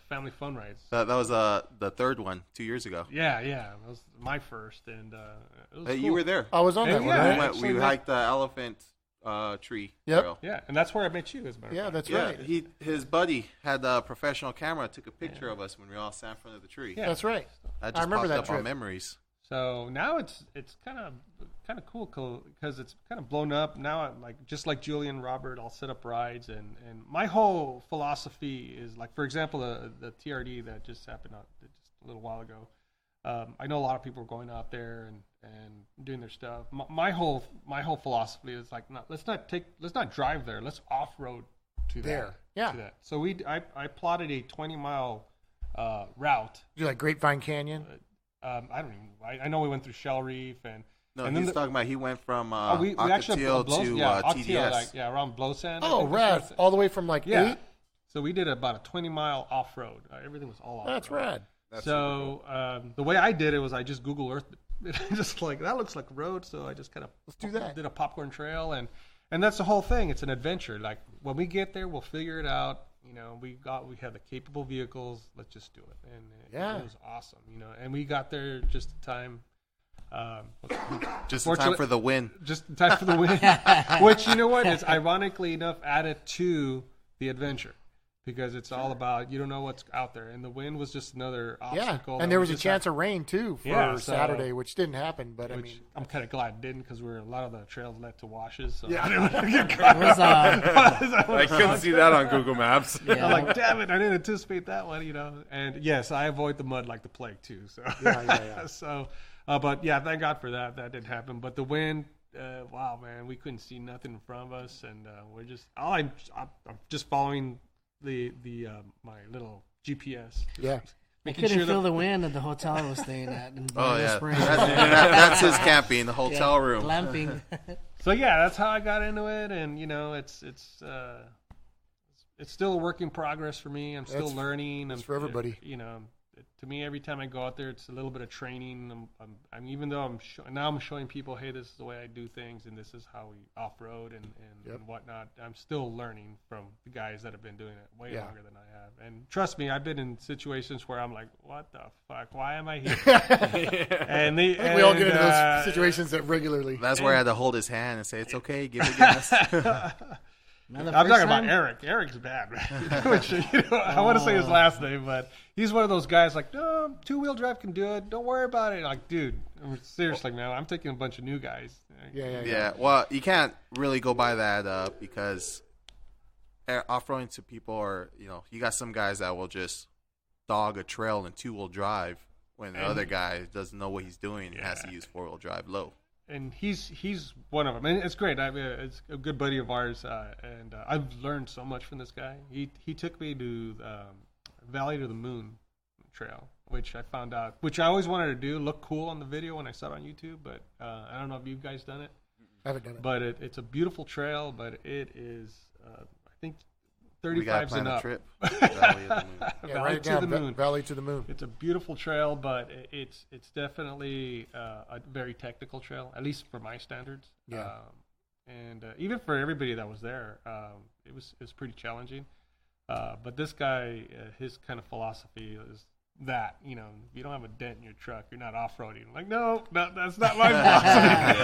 family fun rides. That was the third one 2 years ago. Yeah, that was my first, and it was cool. You were there. I was on that one. Right? We hiked the elephant tree. Yep. trail. Yeah, and that's where I met you, as a matter of fact. That's Yeah, right. his buddy had a professional camera, took a picture of us when we all sat in front of the tree. Yeah. That's right. That I just remember popped that up trip. on memories. So now it's kind of cool because it's kind of blown up now. Just like Julian, Robert, I'll set up rides, and my whole philosophy is like, for example, the TRD that just happened just a little while ago. I know a lot of people are going out there and doing their stuff. My whole philosophy is like, no, let's not drive there. Let's off road to There. that. Yeah. To that. So I plotted a 20-mile route. You like Grapevine Canyon? I don't even. I know we went through Shell Reef and. No, and he's talking about he went from we actually Ocotillo Blow, to Ocotillo, TDS. around Blowsand. Oh, rad! All the way from 8. So we did about a 20-mile off road. Everything was all off. That's rad. So the way I did it was I just Google Earth, just like that looks like a road. So I just kind of do that. Did a popcorn trail, and that's the whole thing. It's an adventure. Like when we get there, we'll figure it out. We have the capable vehicles. Let's just do it, and it was awesome. And we got there just in time. Just in time for the win. Just in time for the win. Which, you know what, is ironically enough added to the adventure. Because it's all about, you don't know what's out there. And the win was just another obstacle. Yeah, and there was a chance of rain, too, for Saturday, which didn't happen. But I'm kind of glad it didn't because a lot of the trails led to washes. So yeah. I didn't want to get caught. I couldn't see that on Google Maps. Yeah. I'm like, damn it, I didn't anticipate that one, And yes, I avoid the mud like the plague, too. So, So, but yeah, thank God for that. That didn't happen. But the wind, wow, man, we couldn't see nothing in front of us. And we're just, I'm just following my little GPS. Yeah. I couldn't feel the wind at the hotel I was staying at in Springs. That's his camping, the hotel room. Glamping. So yeah, that's how I got into it, and it's still a work in progress for me. I'm still learning. It's for everybody. to me, every time I go out there, it's a little bit of training. I'm even though I'm showing people, hey, this is the way I do things, and this is how we off road and whatnot. I'm still learning from the guys that have been doing it way longer than I have. And trust me, I've been in situations where I'm like, what the fuck? Why am I here? And I think we all get into those situations that regularly. That's where I had to hold his hand and say, it's okay, give it gas. I'm talking about Eric. Eric's bad, man. Which, I want to say his last name, but he's one of those guys like, no, 2-wheel-drive can do it. Don't worry about it. Like, dude, seriously, man, I'm taking a bunch of new guys. Yeah. Well, you can't really go by that because off-roading to people are, you got some guys that will just dog a trail in 2-wheel drive when the other guy doesn't know what he's doing and has to use 4-wheel drive low. And he's one of them, and it's great. It's a good buddy of ours, and I've learned so much from this guy. He took me to Valley to the Moon Trail, which I found out, which I always wanted to do, look cool on the video when I saw it on YouTube, but I don't know if you guys done it. I haven't done it. But it's a beautiful trail, but it is, I think, 35s and up. Trip. Valley of the Moon. Valley to the Moon. Valley to the Moon. It's a beautiful trail, but it's definitely a very technical trail, at least for my standards. Yeah. And even for everybody that was there, it was pretty challenging. But this guy, his kind of philosophy is that, you don't have a dent in your truck, you're not off-roading. I'm like, no, that's not my philosophy.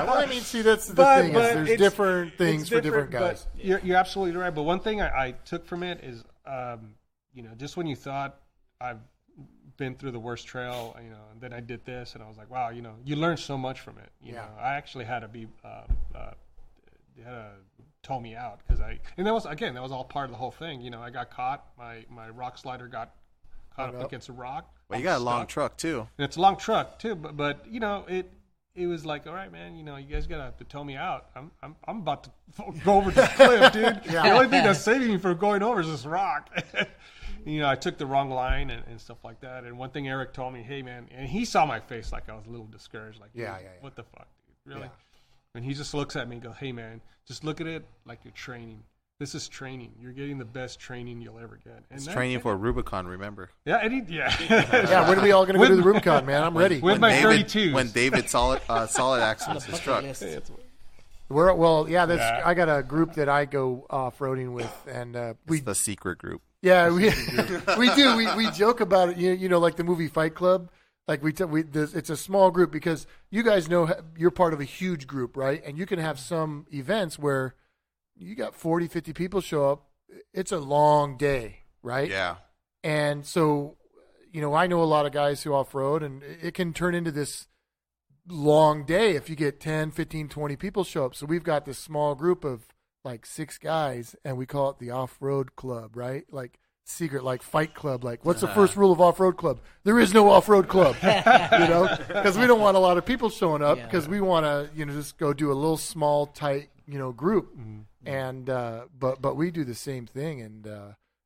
Well, I mean, see, that's the thing. There's different things for different guys. You're absolutely right. But one thing I took from it is, just when you thought I've been through the worst trail, and then I did this, and I was like, wow, you learn so much from it. You know, I actually had to be, they had to tow me out and that was all part of the whole thing. I got caught. My rock slider got caught up against a rock. Well, you got a long truck too. And it's a long truck too, but it was like, all right, man, you guys gotta have to tow me out. I'm about to go over the cliff, dude. The only thing that's saving me from going over is this rock. I took the wrong line and stuff like that. And one thing Eric told me, hey man, and he saw my face like I was a little discouraged, like, what the fuck, dude, really? Yeah. And he just looks at me and goes, hey man, just look at it like you're training. This is training. You're getting the best training you'll ever get. And it's training for Rubicon, remember? Yeah, yeah, when are we all going to go to the Rubicon, man? I'm ready. With my 32s. When David solid axles his truck. I got a group that I go off-roading with, and it's the secret group. Yeah, we do. We joke about it. Like the movie Fight Club. Like it's a small group because you guys know you're part of a huge group, right? And you can have some events where you got 40, 50 people show up. It's a long day, right? Yeah. And so, I know a lot of guys who off-road, and it can turn into this long day if you get 10, 15, 20 people show up. So we've got this small group of like 6 guys, and we call it the off-road club, right? Like secret, like Fight Club. Like, what's the first rule of off-road club? There is no off-road club, because we don't want a lot of people showing up because we want to, just go do a little small, tight, group. Mm-hmm. And but we do the same thing,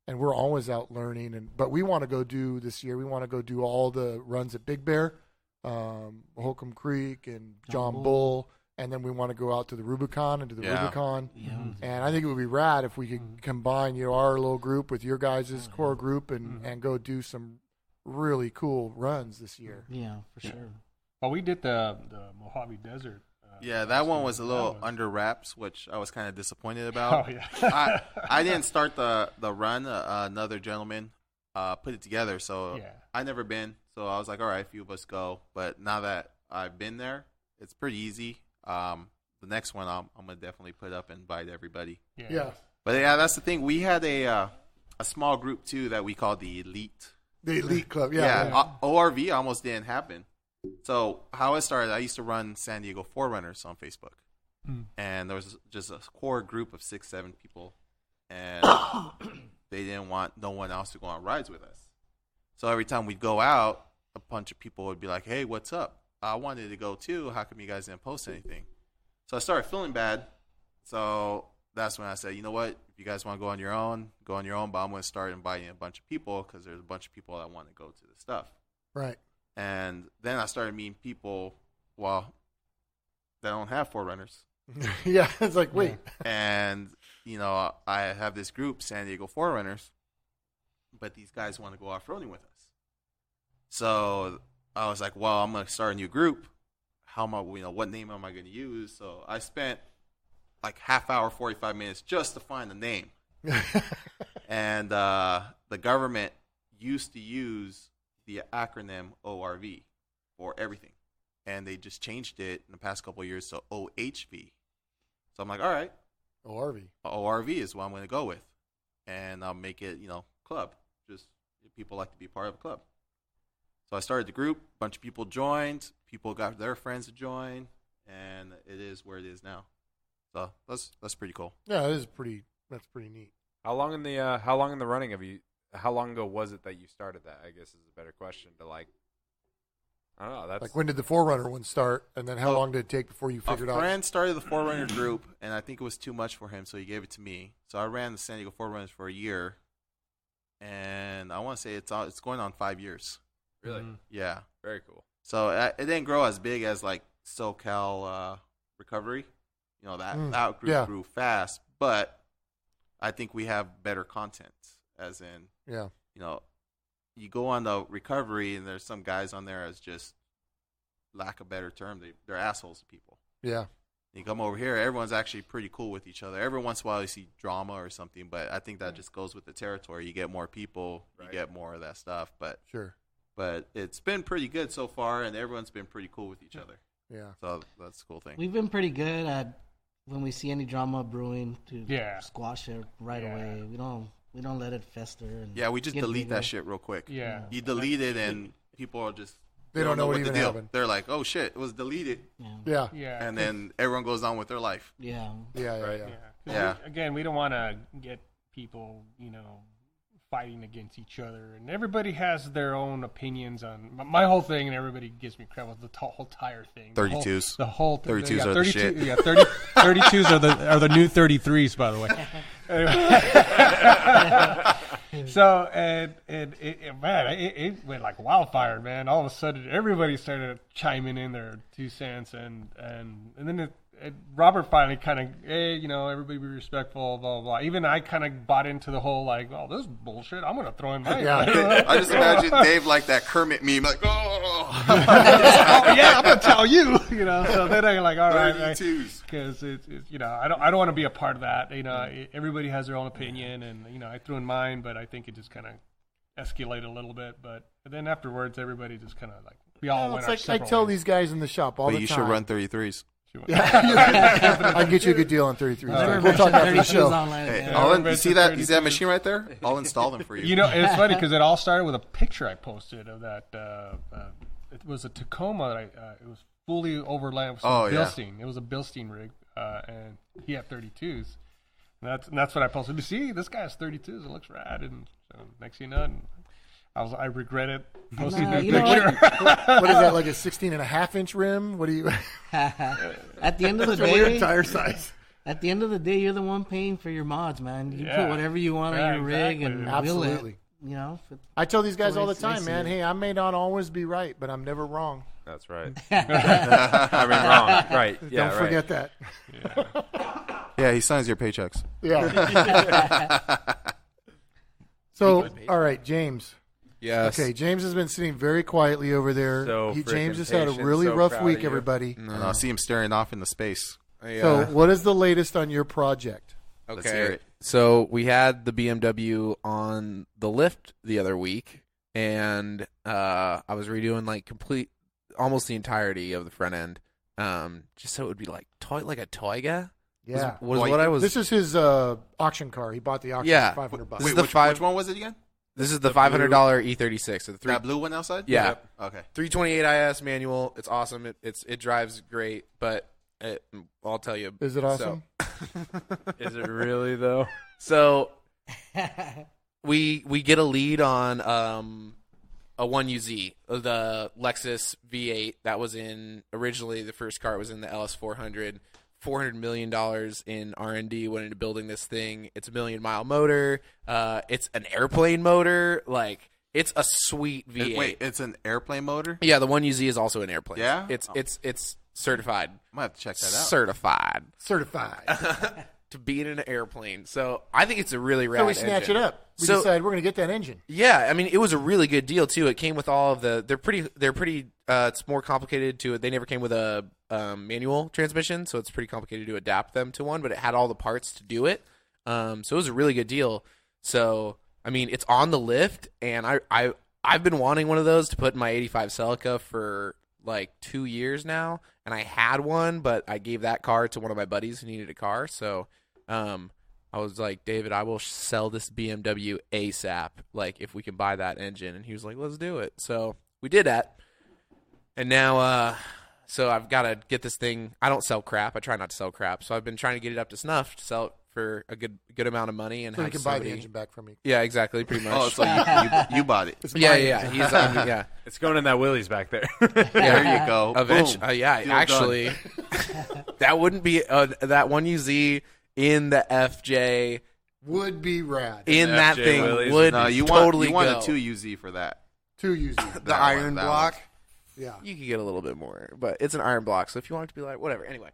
and we're always out learning. But we want to go do this year. We want to go do all the runs at Big Bear, Holcomb Creek, and John Bull, and then we want to go out to the Rubicon and to the Rubicon. Yeah. And I think it would be rad if we could combine our little group with your guys' core group and go do some really cool runs this year. Yeah, for sure. Well, we did the Mojave Desert. Yeah, that one was a little under wraps, which I was kind of disappointed about. Oh, yeah. I didn't start the run. Another gentleman put it together, so I never been. So I was like, all right, a few of us go. But now that I've been there, it's pretty easy. The next one I'm going to definitely put up and invite everybody. Yeah. But, that's the thing. We had a small group, too, that we called the Elite. The Elite Club, ORV almost didn't happen. So how it started, I used to run San Diego Forerunners on Facebook. And there was just a core group of 6-7 people. And they didn't want no one else to go on rides with us. So every time we'd go out, a bunch of people would be like, hey, what's up? I wanted to go too. How come you guys didn't post anything? So I started feeling bad. So that's when I said, you know what? If you guys want to go on your own, go on your own. But I'm going to start inviting a bunch of people because there's a bunch of people that want to go to the stuff. Right. And then I started meeting people, that don't have Forerunners. Yeah, it's like, wait. And, I have this group, San Diego Forerunners, but these guys want to go off-roading with us. So I was like, well, I'm going to start a new group. How am I, what name am I going to use? So I spent like half hour, 45 minutes just to find the name. And the government used to use the acronym ORV for everything. And they just changed it in the past couple of years to OHV. So I'm like, all right. ORV is what I'm going to go with. And I'll make it, club. Just people like to be part of a club. So I started the group. A bunch of people joined. People got their friends to join. And it is where it is now. So that's pretty cool. Yeah, that's pretty neat. How long in the running have you? How long ago was it that you started that? I guess is a better question to like. I don't know. That's Like when did the Forerunner one start, and then how long did it take before you figured out? A friend started the Forerunner group, and I think it was too much for him, so he gave it to me. So I ran the San Diego Forerunners for a year, and I want to say it's going on 5 years. really Yeah. very cool. So it didn't grow as big as like SoCal Recovery. That group grew fast, but I think we have better content. As in, you go on the Recovery, and there's some guys on there as just lack a better term, they're assholes to people. Yeah. You come over here, everyone's actually pretty cool with each other. Every once in a while you see drama or something, but I think that just goes with the territory. You get more people, you get more of that stuff. But Sure. But it's been pretty good so far, and everyone's been pretty cool with each other. Yeah. So that's a cool thing. We've been pretty good at when we see any drama brewing to Yeah. squash it right away. We don't let it fester. And Yeah, we just get delete bigger. that shit real quick. Yeah. You delete it, and people are just They don't know what the even deal. happened. They're like, "Oh shit, it was deleted," Yeah. Yeah. and then everyone goes on with their life. Yeah. Yeah. 'Cause Yeah. again, we don't want to get people, fighting against each other, and everybody has their own opinions on my whole thing, and everybody gives me crap with the whole tire thing. 32s. The whole 32s are the shit. Yeah, 32s are the new 33s, by the way. So it went like wildfire, man. All of a sudden, everybody started chiming in their 2 cents, and then Robert finally kind of, everybody be respectful, blah, blah, blah. Even I kind of bought into the whole, like, oh, this is bullshit. I'm going to throw in my I just imagine Dave like that Kermit meme, like, oh, yeah, I'm going to tell you, So then I'm like, all right. 32s. Because it's I don't want to be a part of that. Everybody has their own opinion, and, I threw in mine, but I think it just kind of escalated a little bit. But then afterwards, everybody just kind of, like, we all went It's our like I separate tell ways. these guys in the shop all But the you time. should run 33s. I can get you a good deal on 33. We'll talk after the show. Hey, Yeah. you see that machine right there? I'll install them for you. It's funny because it all started with a picture I posted of that. It was a Tacoma. It was fully overlaid with some Bilstein. It was a Bilstein rig, and he had 32s. And that's what I posted. You see, this guy has 32s. It looks rad. And so next thing you know, I regret it posting that picture. What is that, like a 16.5-inch rim? What do you? At the end of the That's a weird day, tire size. at the end of the day, you're the one paying for your mods, man. You Yeah. put whatever you want on Yeah, your rig, and exactly. wheel it. Absolutely. If I tell these guys all the That's the way time, I man. see it. Hey, I may not always be right, but I'm never wrong. That's right. I mean, wrong. Right. Yeah. Don't forget that. Yeah, he signs your paychecks. Yeah. So, all right, James. Yes. Okay, James has been sitting very quietly over there. So James freaking has had a patient, really so rough proud week, of you. everybody. And I'll see him staring off into space. So, what is the latest on your project? Let's hear Okay. it. So we had the BMW on the lift the other week, and I was redoing almost the entirety of the front end, just so it would be like a Toyga. Yeah. Was what I was. This is his auction car. He bought the auction Yeah. for $500. This Wait, is the which one was it again? This is the $500 E36. So the That blue one outside? Yeah. Okay. 328 IS manual. It's awesome. It drives great, but I'll tell you. Is it awesome? Is it really though? So we get a lead on a 1UZ, the Lexus V8 that was originally the first car was in the LS400. $400 million in R&D went into building this thing. It's a 1 million mile motor. It's an airplane motor. Like, it's a sweet V8. Wait, it's an airplane motor? Yeah, the 1UZ is also an airplane. Yeah? It's certified. I might have to check that out. Certified. Certified. to be in an airplane. So I think it's a really rad So we snatch engine. it up. We So- decide we're going to get that engine. Yeah, I mean, it was a really good deal too. It came with all of the. They're pretty. It's more complicated to. They never came with a manual transmission, so it's pretty complicated to adapt them to one. But it had all the parts to do it. So it was a really good deal. So I mean, it's on the lift, and I've been wanting one of those to put in my '85 Celica for like 2 years now, and I had one, but I gave that car to one of my buddies who needed a car. So I was like, David, I will sell this BMW ASAP, like, if we can buy that engine. And he was like, let's do it. So we did that. And now, so I've got to get this thing. I don't sell crap. I try not to sell crap. So I've been trying to get it up to snuff to sell it for a good amount of money. And So you have can buy the somebody- engine back from me. Yeah, exactly, pretty much. Oh, so you bought it. It's yeah, mine. yeah. He's, yeah. It's going in that Willys back there. There you go. Eventually, Boom. yeah, Deal actually, that wouldn't be that one UZ in the FJ Would be rad. in The that FJ thing Willys. would No, you totally want go. a 2UZ for that. 2 UZ. That The one, iron that block. one. Yeah. You could get a little bit more, but it's an iron block. So if you want it to be like whatever, anyway.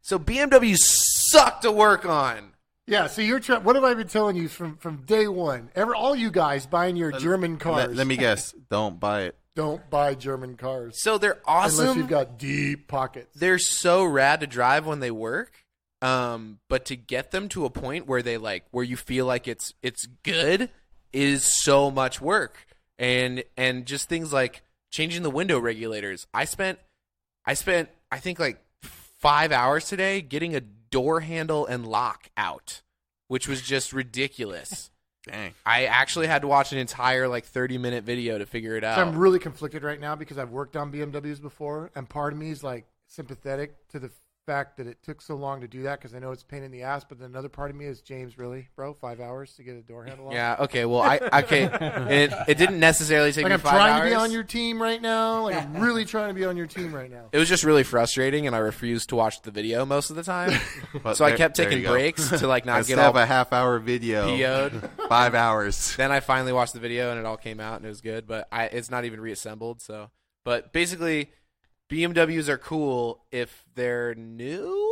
So BMW suck to work on. Yeah, so you're trying. What have I been telling you from day one? All you guys buying your German cars. Let me guess. Don't buy it. Don't buy German cars So they're unless awesome. you've got deep pockets. They're so rad to drive when they work. But to get them to a point where they where you feel like it's good is so much work. And just things like changing the window regulators. I spent I think like 5 hours today getting a door handle and lock out, which was just ridiculous. Dang. I actually had to watch an entire 30-minute video to figure it out. So I'm really conflicted right now because I've worked on BMWs before, and part of me is sympathetic to the fact that it took so long to do that because I know it's a pain in the ass. But then another part of me is, James, really, bro, 5 hours to get a door handle on? Yeah. Okay. Well, it didn't necessarily take me I'm 5 trying hours. to be on your team right now. I'm really trying to be on your team right now. It was just really frustrating, and I refused to watch the video most of the time. But So I there- kept there taking you go. breaks to not get Instead of all a half-hour video, PO'd. 5 hours. Then I finally watched the video, and it all came out, and it was good. But it's not even reassembled. So, but basically, BMWs are cool if they're new.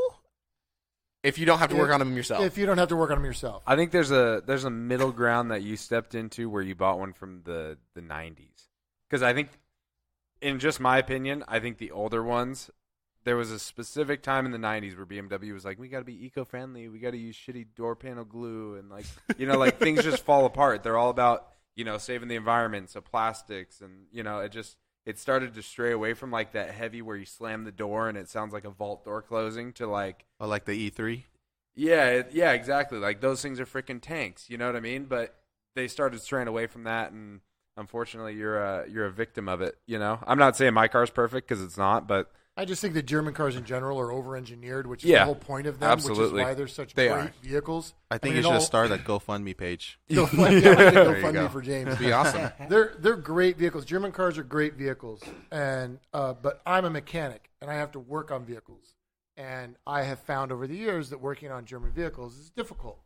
If you don't have to work on them yourself. If you don't have to work on them yourself. I think there's a middle ground that you stepped into where you bought one from the 90s. Because I think, in just my opinion, I think the older ones, there was a specific time in the 90s where BMW was like, we got to be eco-friendly, we got to use shitty door panel glue, and things just fall apart. They're all about, saving the environment, so plastics, and, it started to stray away from that heavy where you slam the door and it sounds like a vault door closing to Or like the E3. Yeah, exactly. Those things are freaking tanks. You know what I mean? But they started straying away from that, and unfortunately, you're a victim of it. I'm not saying my car's perfect because it's not, but I just think that German cars in general are over-engineered, which is Yeah, the whole point of them, absolutely. which is why they're such They great are. vehicles. I think mean, you it should all- start a GoFundMe page. Go There you fund go. me for James. It'd be awesome. They're great vehicles. German cars are great vehicles, and but I'm a mechanic and I have to work on vehicles, and I have found over the years that working on German vehicles is difficult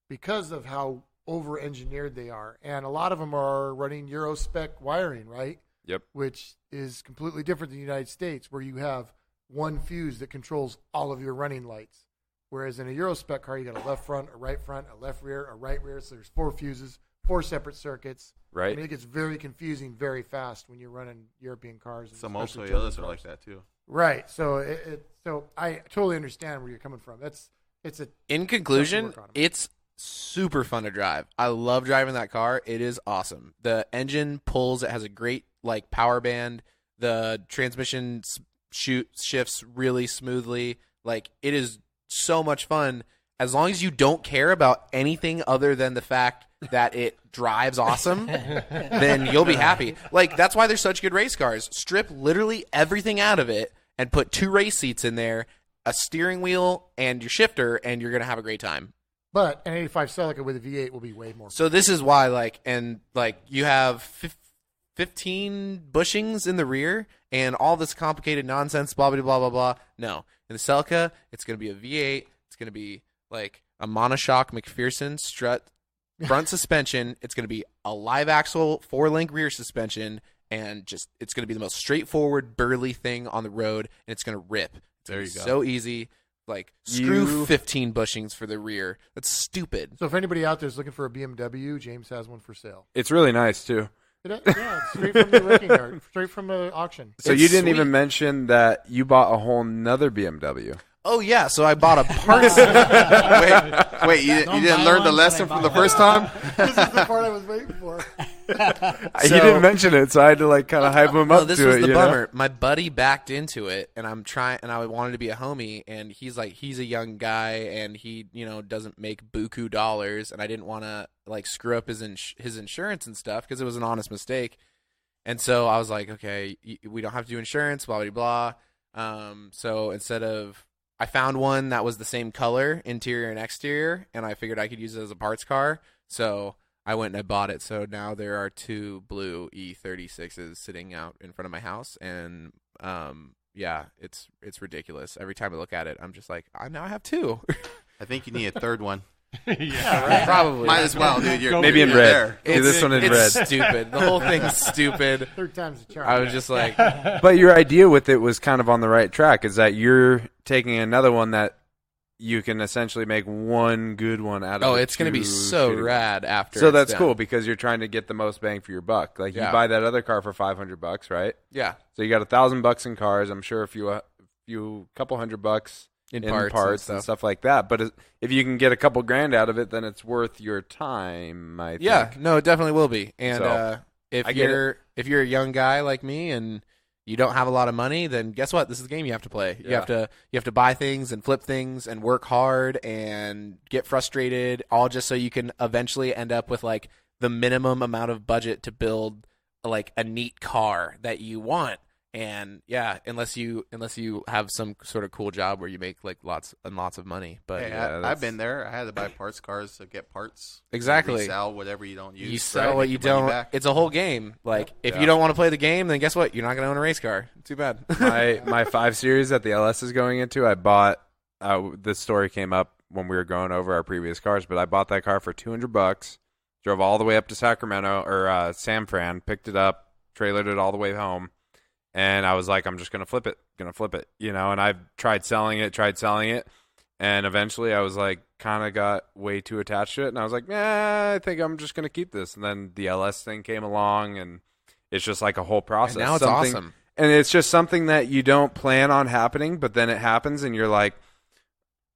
because of how over-engineered they are, and a lot of them are running Euro spec wiring, right? Yep. Which is completely different than the United States, where you have one fuse that controls all of your running lights. Whereas in a Euro spec car, you got a left front, a right front, a left rear, a right rear. So there's 4 fuses, 4 separate circuits. right. I mean, it gets very confusing very fast when you're running European cars. And Some especially also German others are cars. like that too. Right. So so I totally understand where you're coming from. It's a In conclusion, work on 'em. it's super fun to drive. I love driving that car. It is awesome. The engine pulls. It has a great power band. The transmission shifts really smoothly. It is so much fun as long as you don't care about anything other than the fact that it drives awesome. Then you'll be happy. That's why they're such good race cars. Strip literally everything out of it and put 2 race seats in there, a steering wheel, and your shifter, and you're gonna have a great time. but an 85 Celica with a V8 will be way more. So this is why, you have 15 bushings in the rear and all this complicated nonsense, blah, blah, blah, blah, blah. No. In the Celica, it's going to be a V8. It's going to be a monoshock McPherson strut front suspension. It's going to be a live axle 4-link rear suspension, and it's going to be the most straightforward, burly thing on the road, and it's going to rip. It's There gonna you be go. so easy. Like, screw 15 bushings for the rear. That's stupid. So if anybody out there is looking for a BMW, James has one for sale. It's really nice too. Yeah, straight from the wrecking yard, straight from the auction. So It's you didn't sweet. even mention that you bought a whole nother BMW. Oh, yeah, so I bought a parts. Wait, you Don't didn't buy learn one, the but lesson I from buy the first time? This is the part I was waiting for. He didn't mention it, so I had to like kind of hype him No, up this to was it. the you know? bummer. My buddy backed into it, and I wanted to be a homie, and he's a young guy, and he, doesn't make buku dollars, and I didn't want to like screw up his insurance and stuff because it was an honest mistake. And so I was like, okay, we don't have to do insurance, blah, blah, blah. So I found one that was the same color, interior and exterior, and I figured I could use it as a parts car. So I went and I bought it. So now there are 2 blue E36s sitting out in front of my house. And, yeah, it's ridiculous. Every time I look at it, I'm just like, now I have 2. I think you need a third one. Yeah, right. Probably. Might as well, dude. You're, Maybe in you're red. there. Do this one in red. It's stupid. The whole thing's stupid. Third time's the charm. I was just like, But your idea with it was kind of on the right track. Is that you're taking another one that you can essentially make one good one out of. oh, it's going to be so rad after. So it's that's done. cool because you're trying to get the most bang for your buck. Like you Yeah. buy that other car for $500, right? Yeah. So you got $1,000 in cars. I'm sure a couple $100 In in parts parts and and stuff like that. But if you can get a couple grand out of it, then it's worth your time. I think. Yeah, no, it definitely will be. And So, if I get you're a young guy like me and you don't have a lot of money, then guess what? This is the game you have to play. You Yeah. have to buy things and flip things and work hard and get frustrated, all just so you can eventually end up with like the minimum amount of budget to build like a neat car that you want. And yeah, unless you have some sort of cool job where you make like lots and lots of money. But Hey, Yeah, I've been there. I had to buy parts cars to get parts. Exactly. Resell whatever you don't use. you sell right? what you Make your money don't. back. It's a whole game. Like if Yeah. you don't want to play the game, then guess what? You're not going to own a race car. Too bad. my 5 Series that the LS is going into, I bought. This story came up when we were going over our previous cars, but I bought that car for $200. Drove all the way up to Sacramento or San Fran, picked it up, trailered it all the way home. And I was like, I'm just going to flip it, and I've tried selling it, and eventually I was like, kind of got way too attached to it, and I was like, I think I'm just going to keep this. And then the LS thing came along, and it's just like a whole process. And now it's awesome. And it's just something that you don't plan on happening, but then it happens, and you're like,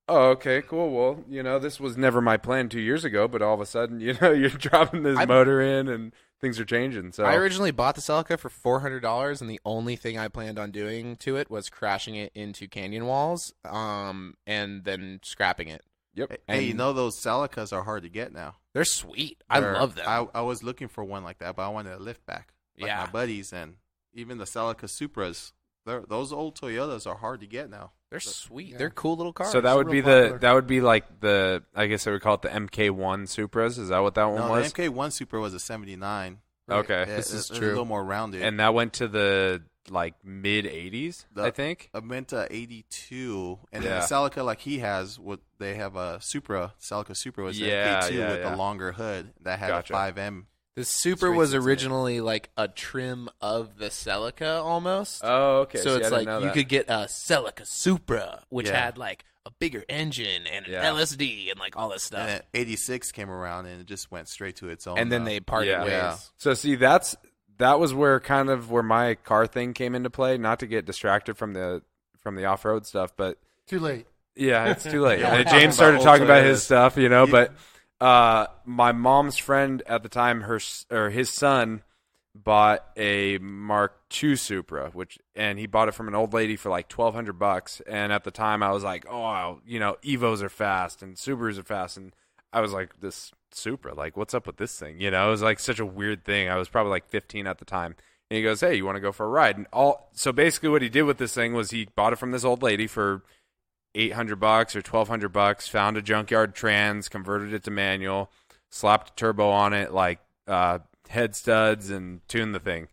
oh, okay, cool. Well, this was never my plan 2 years ago, but all of a sudden, you're dropping this motor in, and things are changing. So I originally bought the Celica for $400, and the only thing I planned on doing to it was crashing it into canyon walls, and then scrapping it. Yep. Hey, And those Celicas are hard to get now. they're sweet. I love them. I was looking for one like that, but I wanted a lift back. Like Yeah. my buddies and even the Celica Supras. Those old Toyotas are hard to get now. They're sweet. Yeah. They're cool little cars. So that would real be popular. like the I guess I would call it the MK1 Supras. Is that what that one No, was? the MK1 Supra was a 79. Okay. Yeah, This is it's true. a little more rounded. And that went to the like mid 80s, I think. I went to 82, and Yeah. then the Celica, like he has, they have a Supra. Celica Supra was the Yeah, MK2 yeah, with yeah. the longer hood that had Gotcha. a 5M. The Super Straight was six-inch. originally like a trim of the Celica almost. Oh, okay. So See, I it's didn't like know you that. could get a Celica Supra, which Yeah. had like a bigger engine and an Yeah. LSD and like all this stuff. And then 86 came around, and it just went straight to its own. And then they parted Yeah. ways. Yeah. So see, that was where my car thing came into play. Not to get distracted from the off-road stuff, but Too late. yeah, it's too late. Yeah, And we're talking James started about talking old about his Toyotas. stuff, You- but my mom's friend at the time, his son bought a Mark II Supra, and he bought it from an old lady for like $1,200. And at the time, I was like, oh, Evos are fast and Subarus are fast, and I was like, this Supra, like, what's up with this thing? It was like such a weird thing. I was probably like 15 at the time. And he goes, hey, you want to go for a ride? And so basically what he did with this thing was he bought it from this old lady for $800 or $1,200, found a junkyard trans, converted it to manual, slapped a turbo on it, like head studs, and tuned the thing.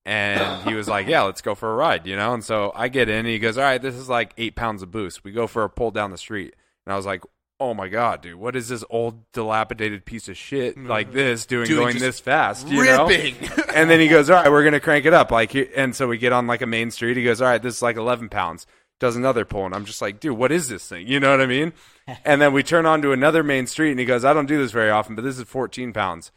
And he was like, yeah, let's go for a ride, And so I get in, and he goes, all right, this is like 8 pounds of boost. We go for a pull down the street. And I was like, oh my God, dude, what is this old dilapidated piece of shit like this going just this fast? Ripping. And then he goes, all right, we're going to crank it up. And so we get on like a main street. He goes, all right, this is like 11 pounds. does another pull, and I'm just like, dude, what is this thing? You know what I mean? And then we turn onto another main street, and he goes, I don't do this very often, but this is 14 pounds.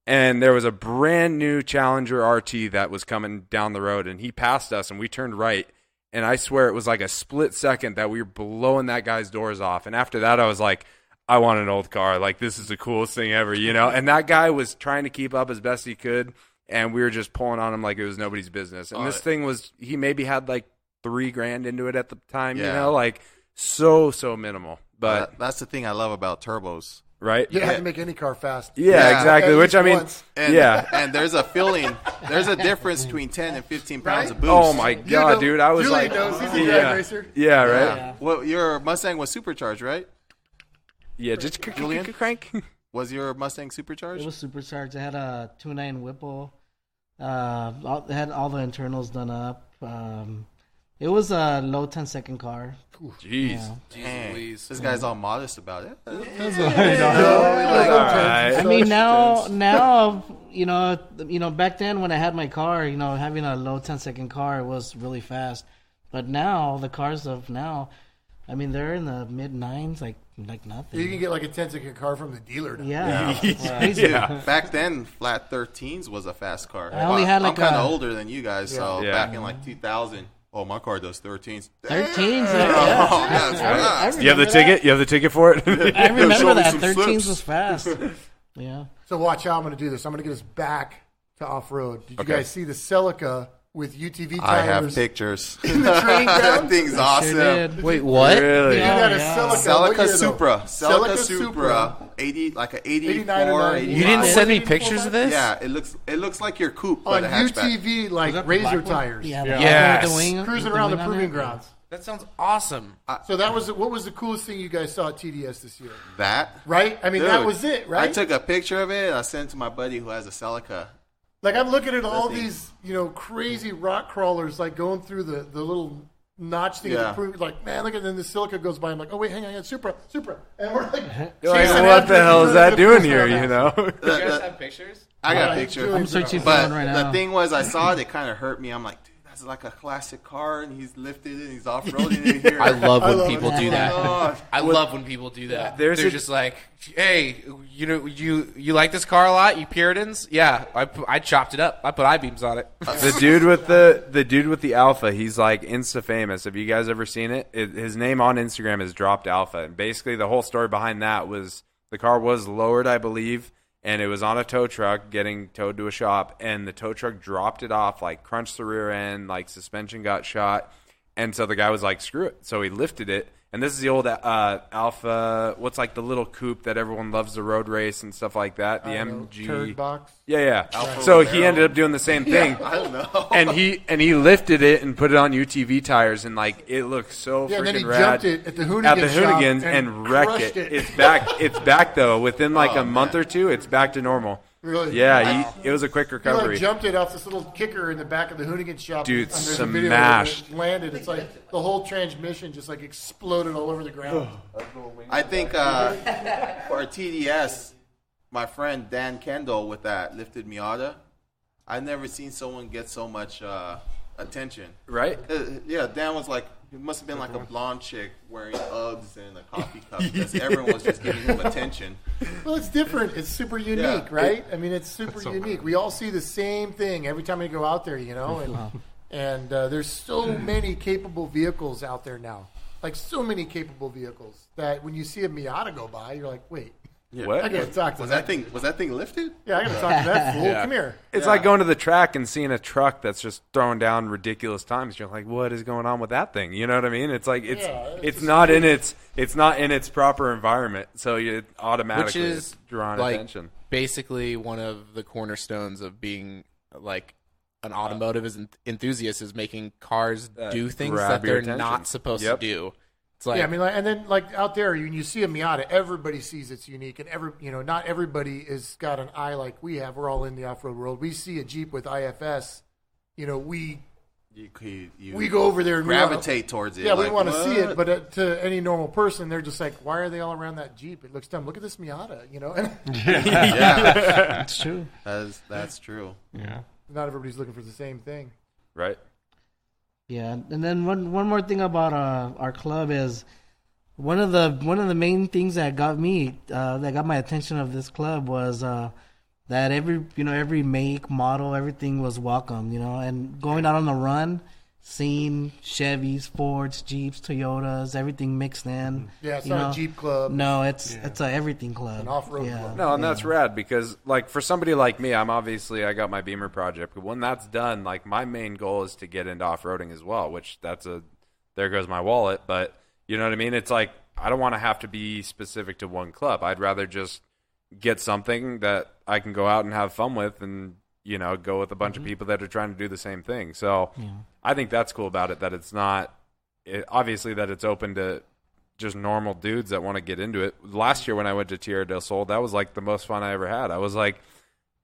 And there was a brand new Challenger RT that was coming down the road, and he passed us, and we turned right. And I swear it was like a split second that we were blowing that guy's doors off. And after that, I was like, I want an old car. Like, this is the coolest thing ever, you know? And that guy was trying to keep up as best he could, and we were just pulling on him like it was nobody's business. And this thing was, he maybe had like $3,000 into it at the time, you know? Like, so minimal. But that's the thing I love about turbos. Right? You have to make any car fast. Yeah, exactly. At Which, I mean, once. And there's a feeling, there's a difference between 10 and 15 pounds of boost. Oh, my God, dude. I was Julian like, knows. He's a drag racer. Yeah, right? Yeah. Well, your Mustang was supercharged, right? Yeah, just Julian? crank. Was your Mustang supercharged? It was supercharged. It had a 2.9 Whipple. It had all the internals done up. It was a low 10-second car. Jeez. Yeah. Dang, Louise. this guy's all modest about it. I mean, now, you know, back then when I had my car, you know, having a low 10-second car was really fast. But now, the cars of now, I mean, they're in the mid-9s, like nothing. You can get like a 10-second car from the dealer now. Yeah. It's crazy. Yeah. Back then, flat 13s was a fast car. I only had, like, I'm kind a- of older than you guys, so Yeah. back in like 2000, oh, my car does 13s. 13s, Oh, yeah. that's fast. You have the ticket? You have the ticket for it? I remember Show me that. some 13s slips. was fast. Yeah. So watch how I'm going to do this. I'm going to get us back to off-road. Did you Okay. guys see the Celica with UTV tires? I have pictures. In the training That ground? thing's awesome. Sure did. Wait, what? Really? You got a Yeah. Celica. What Celica year, though? Supra. Celica Celica Supra. 80, like a 89 or 84, 90. 85. You didn't send me 84 pictures of this? Yeah, it looks like your coupe, but On a hatchback. UTV, like razor tires. Yeah. Yes. With the wing, Cruising with around the wing on proving it. grounds. That sounds awesome. So that was what was the coolest thing you guys saw at TDS this year? That? Right? I mean, Dude, that was it, right? I took a picture of it and I sent it to my buddy who has a Celica. Like I'm looking at all thing. these, you know, crazy rock crawlers like going through the little notch thing. Yeah. Like, man, look at then the Silica goes by. I'm like, oh wait, hang on, Supra, and we're like, You're like, chasing what after the hell is that the doing Supra here, now. you know? The- pictures? I got a Alright, picture. Julian. I'm searching for But one right now. the thing was, I saw it. It kind of hurt me. I'm like, dude, that's like a classic car, and he's lifted it, and he's off-roading it here. I love when love people it. do that. Oh, I love when people do that. There's They're a- just like, hey, you know, you like this car a lot, you Puritans? Yeah, I chopped it up. I put I-beams on it. The dude with the Alpha, he's like Insta famous. Have you guys ever seen it? His name on Instagram is Dropped Alpha, and basically the whole story behind that was the car was lowered, I believe, and it was on a tow truck getting towed to a shop, and the tow truck dropped it off, like crunched the rear end, like suspension got shot, and so the guy was like, screw it. So he lifted it, and this is the old Alpha, what's like the little coupe that everyone loves to road race and stuff like that, the I don't know, MG. turd box. Yeah. Alpha So he Romero. ended up doing the same thing. I don't know. And he lifted it and put it on UTV tires, and like it looked so Yeah, and then he freaking rad. jumped it at the Hoonigan At the shop Hoonigans and wrecked crushed it. It's back. It's back though. Within like a month or two, it's back to normal. Really? Yeah, it was a quick He like recovery. jumped it off this little kicker in the back of the Hoonigan shop. Dude, and there's a video of it smashed. when it landed. It's like the whole transmission just like exploded all over the ground. I think for TDS, my friend Dan Kendall with that lifted Miata, I've never seen someone get so much attention. Right? Yeah, Dan was like, it must have been like a blonde chick wearing Uggs and a coffee cup because everyone was just giving him attention. Well, it's different. It's super unique, Yeah. right? I mean, it's super unique. We all see the same thing every time we go out there, you know. And there's so many capable vehicles out there now, like so many capable vehicles that when you see a Miata go by, you're like, wait, What? I gotta talk to Was that thing lifted? Yeah, I gotta talk to that fool. Yeah. Come here. It's like going to the track and seeing a truck that's just throwing down ridiculous times. You're like, what is going on with that thing? You know what I mean? It's like it's Yeah, it's not in its proper environment, so it automatically Which is drawing like attention. basically one of the cornerstones of being like an automotive enthusiast is making cars do things grab that your they're attention. not supposed Yep. to do. It's like, Yeah, I mean, like, and then like out there, when you see a Miata, everybody sees it's unique, and not everybody is got an eye like we have. We're all in the off-road world. We see a Jeep with IFS, we go over there and gravitate towards it. Yeah, we like, want to see it, what? but to any normal person, they're just like, why are they all around that Jeep? It looks dumb. Look at this Miata, And Yeah, That's true. that's true. Yeah. not everybody's looking for the same thing. Right? Yeah, and then one more thing about our club is one of the main things that got my attention of this club was that every make, model, everything was welcome, and going out on the run, seeing Chevys, Fords, Jeeps, Toyotas, everything mixed in. Yeah, it's not a Jeep club. No, it's a everything club. An off-road club. No, and that's rad because, like, for somebody like me, I got my Beamer project. But when that's done, like, my main goal is to get into off-roading as well, which there goes my wallet. But, you know what I mean? It's like, I don't want to have to be specific to one club. I'd rather just get something that I can go out and have fun with and, go with a bunch of people that are trying to do the same thing. So I think that's cool about it, that it's obviously that it's open to just normal dudes that want to get into it. Last year when I went to Tierra del Sol, that was like the most fun I ever had. I was like,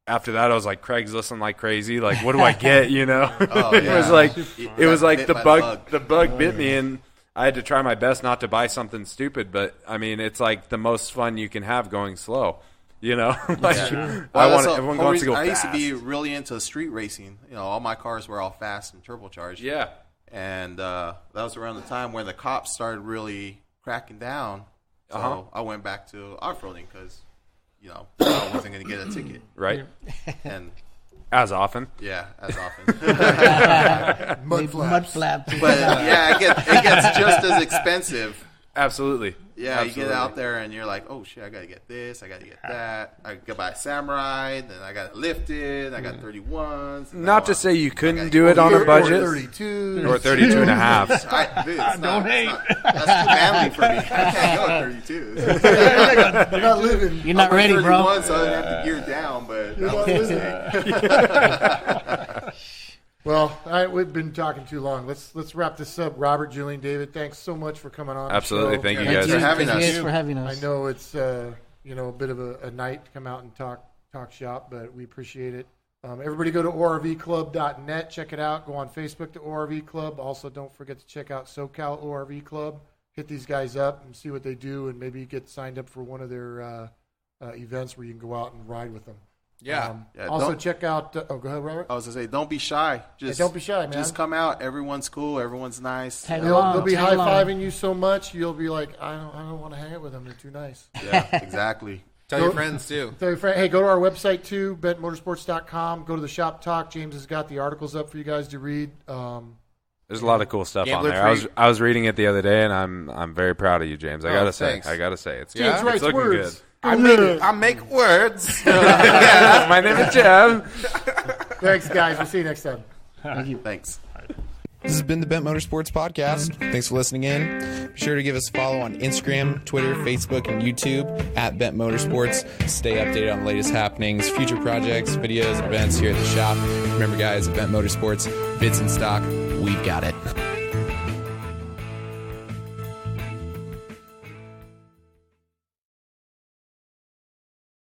after that, I was like Craigslisting like crazy. Like, what do I get? Oh, yeah. it was like the bug bit me, and I had to try my best not to buy something stupid. But I mean, it's like the most fun you can have going slow. Everyone wants to go fast. I used to be really into street racing. All my cars were all fast and turbocharged. Yeah. And that was around the time when the cops started really cracking down. So I went back to off-roading because, I wasn't going to get a ticket. Right. And as often. Yeah, as often. Mud flap. But yeah, it gets just as expensive. Absolutely. Yeah, absolutely. You get out there and you're like, oh shit, I gotta get this, I gotta get that. I gotta buy a Samurai, then I got it lifted, I got 31s. Not to say you couldn't do it on a budget. Or 32. Or 32 and a half. Don't hate. That's too manly for me. I can't go at 32. You're not living. You're not ready, bro. So I didn't have to gear down, but that was Well, we've been talking too long. Let's wrap this up. Robert, Julian, David, thanks so much for coming on. Absolutely, thank you guys for having us. Thank you for having us. I know it's a bit of a night to come out and talk shop, but we appreciate it. Everybody go to orvclub.net, check it out. Go on Facebook to ORV Club. Also, don't forget to check out SoCal ORV Club. Hit these guys up and see what they do, and maybe get signed up for one of their events where you can go out and ride with them. Yeah. Also, check out. Go ahead, Robert. I was gonna say, don't be shy. Don't be shy, man. Just come out. Everyone's cool. Everyone's nice. They'll be high fiving you so much, you'll be like, I don't want to hang out with them. They're too nice. Yeah, exactly. Tell your friends too. Hey, go to our website too, BentMotorsports.com. Go to the shop talk. James has got the articles up for you guys to read. There's a lot of cool stuff on there. I was reading it the other day, and I'm very proud of you, James. I gotta say, it's James writes looking words. good. I make words. Yeah, my name is Jeff. Thanks, guys. We'll see you next time. Thank you. Thanks. This has been the Bent Motorsports Podcast. Thanks for listening in. Be sure to give us a follow on Instagram, Twitter, Facebook, and YouTube at Bent Motorsports. Stay updated on the latest happenings, future projects, videos, events here at the shop. Remember, guys, at Bent Motorsports, bids in stock, we've got it.